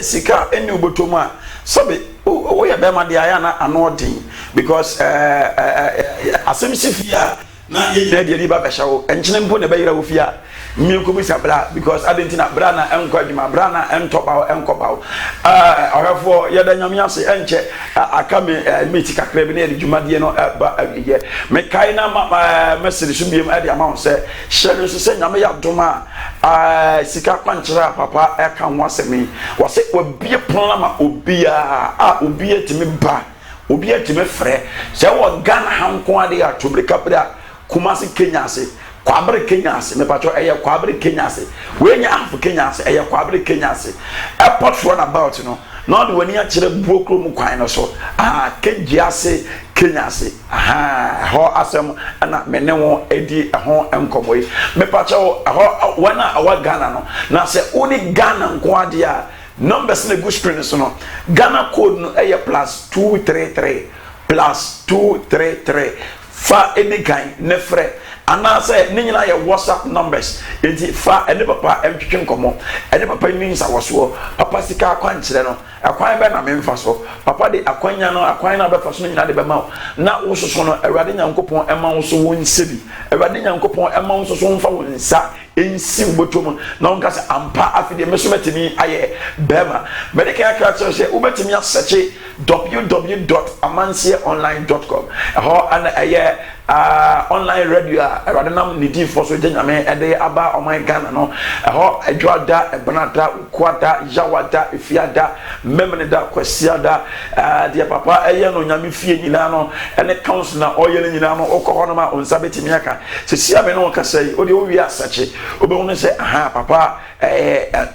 sika eni ubotoma sobe o ya be ma de aya na anodin because asemsi fia na ye de di ba be shawo enchine mpo ne be yira wo fia mi ko bi sabra because adentina bra na enko adwuma bra na entoba enkoba ahafo ye da nyame ase enche aka me tika kra bi na de dwuma de no ba ye me kai na mesiri so biem ade ama se hye so se nyame ya doma sika kwanchira papa eka ho asemi wase obie pon ma obia obie timi ba obie timi frɛ se wo Ghana hanko ade atobrika bra Kumasi Kenya ase kwabre Kenya ase me pacho eye kwabre Kenya ase we nya afu Kenya ase eye kwabre Kenya ase airport run about no na de wani a kire buokro mu kwan no so Kenya ase Kenya ase ho asem na mene wo edi ho enkomoyi me pacho ho wana awa Ghana no na se oni Ghana nko ade a numbers na go screen so no Ghana code no eye +233 +233 fa any kind nefre anase ni nyina ye WhatsApp numbers enti fa ene papa emtwetwe nkomo ene papa ni nsa woso papa sika akwan kire no akwan be na memfa so papa de akwanya no akwan na be fa so nyina de be ma na wososo no awade nyankopon ema woso wonsebi awade nyankopon ema wososo wonfa wonsa ensi botom na onka se ampa afide mesometimi aye bema medika akra se ubetimi asearch www.amansieonline.com ho ana aye online radio awade nam nidi for so nyame ede aba oman Ghana no ho adwada ebenada kwada yawada efiada memneda kwasiada de papa eye no nyame fie nyina no ene council na oyele nyina no okọ no ma onsa betimi aka se sia me no kasai odi o wi asache obehunu se papa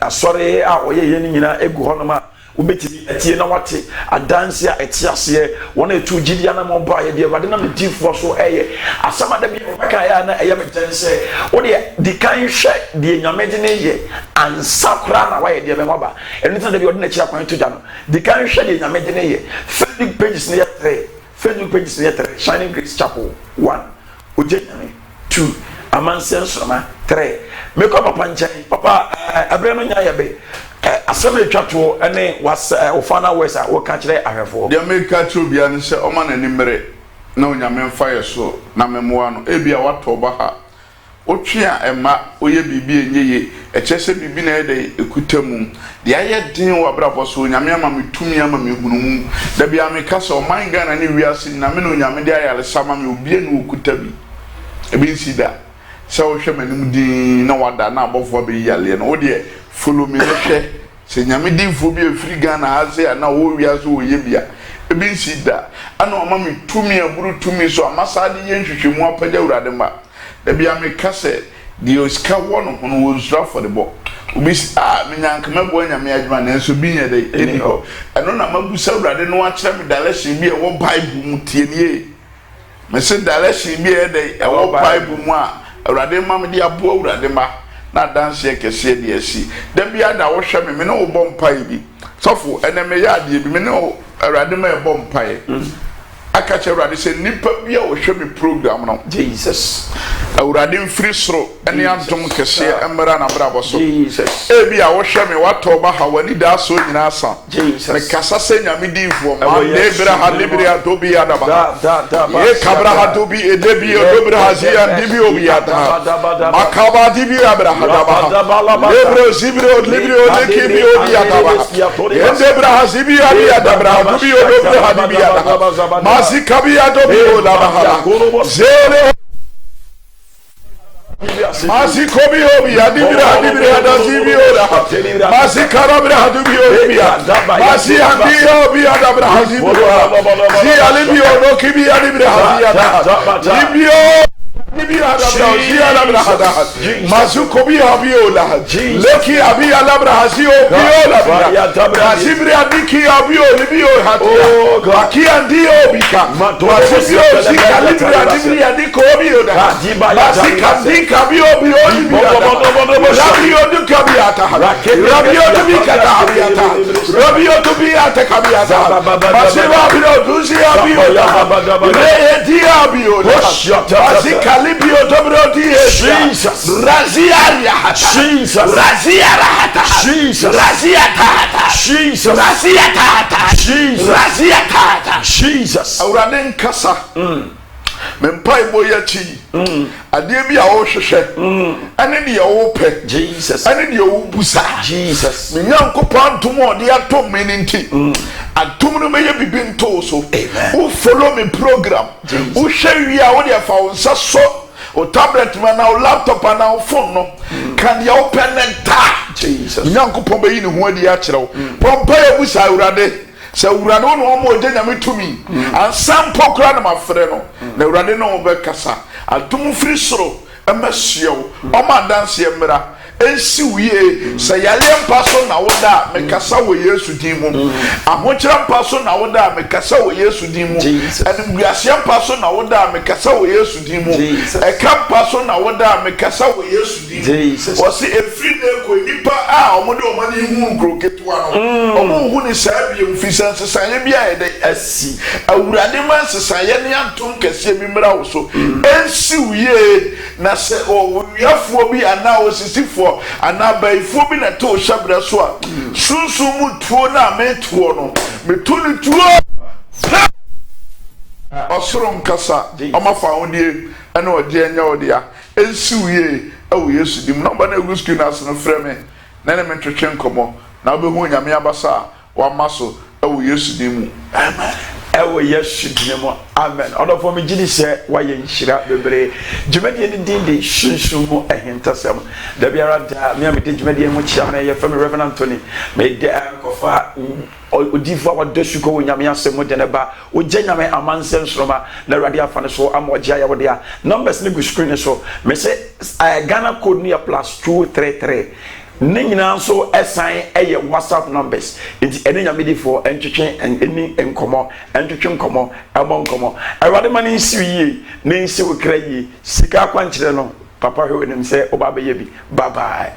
asore a oyeye nyina egu ho no ma ubetimi etie na wate adanse a etiase wona etu gidia na mo ba ye de wade na medifo so asama da bi ka ya na eye metense wo de di kan hwe de nyame de ne ye ansakra na wa ye de be moba enita da bi wode na kira kwan to ja no di kan hwe de nyame de ne ye Facebook pages ne ye 3 Shining Grace Chapel 1 ojenyame 2 Amansen Soma 3 meko papa nche papa abre no nya ye be aseme twato ene was ofana wesa wo ka kire ahwefo de America tro bia ne se o ma na nimere na onyame mfa so na memoa no ebia wato ba ha otwea ema oye bibi enyeye echese bibi na ede ekutamu de aye din wa brabo so onyame ama metumi ama mehunu da bia me ka so man Ghana ne wiase na me no onyame de ayale sama me obie no okutabi ebi nsida se wo hwe manim din na wada na abofo be yale no wo de follow me hwe se nyame din fo bi afri Ghana aze na wo wiase wo ye bia ebi nsida ana ama metumi aburu tumi so amasade ye nhwehwemu apada urade ma da bia me ka se de oska wono hono wo zura for the ball obi me nyanka mabo nyame adwuma na enso bi nya dai eniho eno na mabusa urade no akira me direction bi e wo bible mu tie nie me se direction bi e dai e wo bible mu a urade ma me de abo urade ma na dance ye kese de asi da bia da wo hwe me ne wo bom pai bi sofo ene me ya de bi me ne urade ma e bom pai aka che urade se nipa bia wo hwe me program no Jesus awurade mfiri soro ene antom kese emra na brabo so Jesus ebi a wo hwe me wato ba ha wani da so nyina asa Jesus me kasa se nyame dinfo ma lebra ha lebra dobi ya da ba e kabra ha dobi edebi dobra ha zia dibi obi ya da makaba dibi abra ha da ba lebra zibro lebro leki bi obi ya da ba endebra ha zibi ya da bra dobi dobra ha dibi ya da mazika bi ya dobi o da ba zere Masi kobi obi adibira adazibi ora masi karabira hadubi obi masi andi obi adabira hazibi ora si alibi ono kibi adibira haziyada libio Bibi adabra si alabra hada masu kobi abi ola leki abi alabra hasi obi ola asibri adiki abi olibi o hatia aki andi obi ka masibri o si kalibri adibri adiko obi ola masi kandi kabi obi olibi rabi odu kabi ata rabi odu bi kata abi ata rabi odu bi ata kabi ata masiba abi odu si abi ola re edi abi ola masi kalibri odobrodi Jesus razia hata Jesus razia hata Jesus razia hata Jesus razia hata Jesus razia hata Jesus awurade nkasa mempai boya chi ade bi a wo hwehwe ane de wo pe Jesus ane de wo busa Jesus me nyankopɔn ntomo de atom me nti atom no meye bibi nto so wo follow me program wo hwɛ wi a wo de fa wo nsa so o tablet man na o laptop na o phone no kan ya open enta Jesus nyankopɔn be yi ne ho adi a kyerɛw pompa ya busa awurade sɛ awurade wo no mo ogya nyame tumi ansam pokra na mafrɛ no na awurade no be kasa atom firi soro amasiew o ma danse emra ensi wiye sɛ yale mpa so na woda me kasa wo Yesu din mu ahokyera mpa so na woda me kasa wo Yesu din mu animguasia mpa so na woda me kasa wo Yesu din mu eka mpa so na woda me kasa wo Yesu din mu wɔsi efiri na ko nipa a ɔmode ɔmane hu nkroketua no ɔmo hu ni saa bi mfisa sesaye bi a yɛde asi awurade man sesaye ne antom kɛse bi mra wo so ensi wiye na sɛ ɔwiafo bi ana osisifo ana baifo bi na to hyabra so a sunsun mu tuo na metuo no metu ni tuo osoro nkasa omafa wodie ene odi anya odia ensiwie awo Yesu dim no ba na egusku na aso no freme na ne mentwetwe nkomo na obehu nyame abasa wa maso awo Yesu dim amen ewo Yesu dim amen odo for me gidi se wa ye nhira bebre djumadi ni dinde shunshun mu ehentasem da biara da me amete djumadi mu chia na ye fami Reverend Anthony me da kofa odifa wa dosuko wo nyame asem de ne ba wo nyame amansen sroma na radio afa ne so amogya ya wode a numbers ne go screen so me say Ghana code ne +233 ne nyina nso esan eye WhatsApp numbers enti ene nyame for entwetwe eni enkomo entwetwe nkomo ebo nkomo awade mane nsiwie ne nsi wo kra yi sika kwankyere no papa hwe nim se oba be ye bi bye bye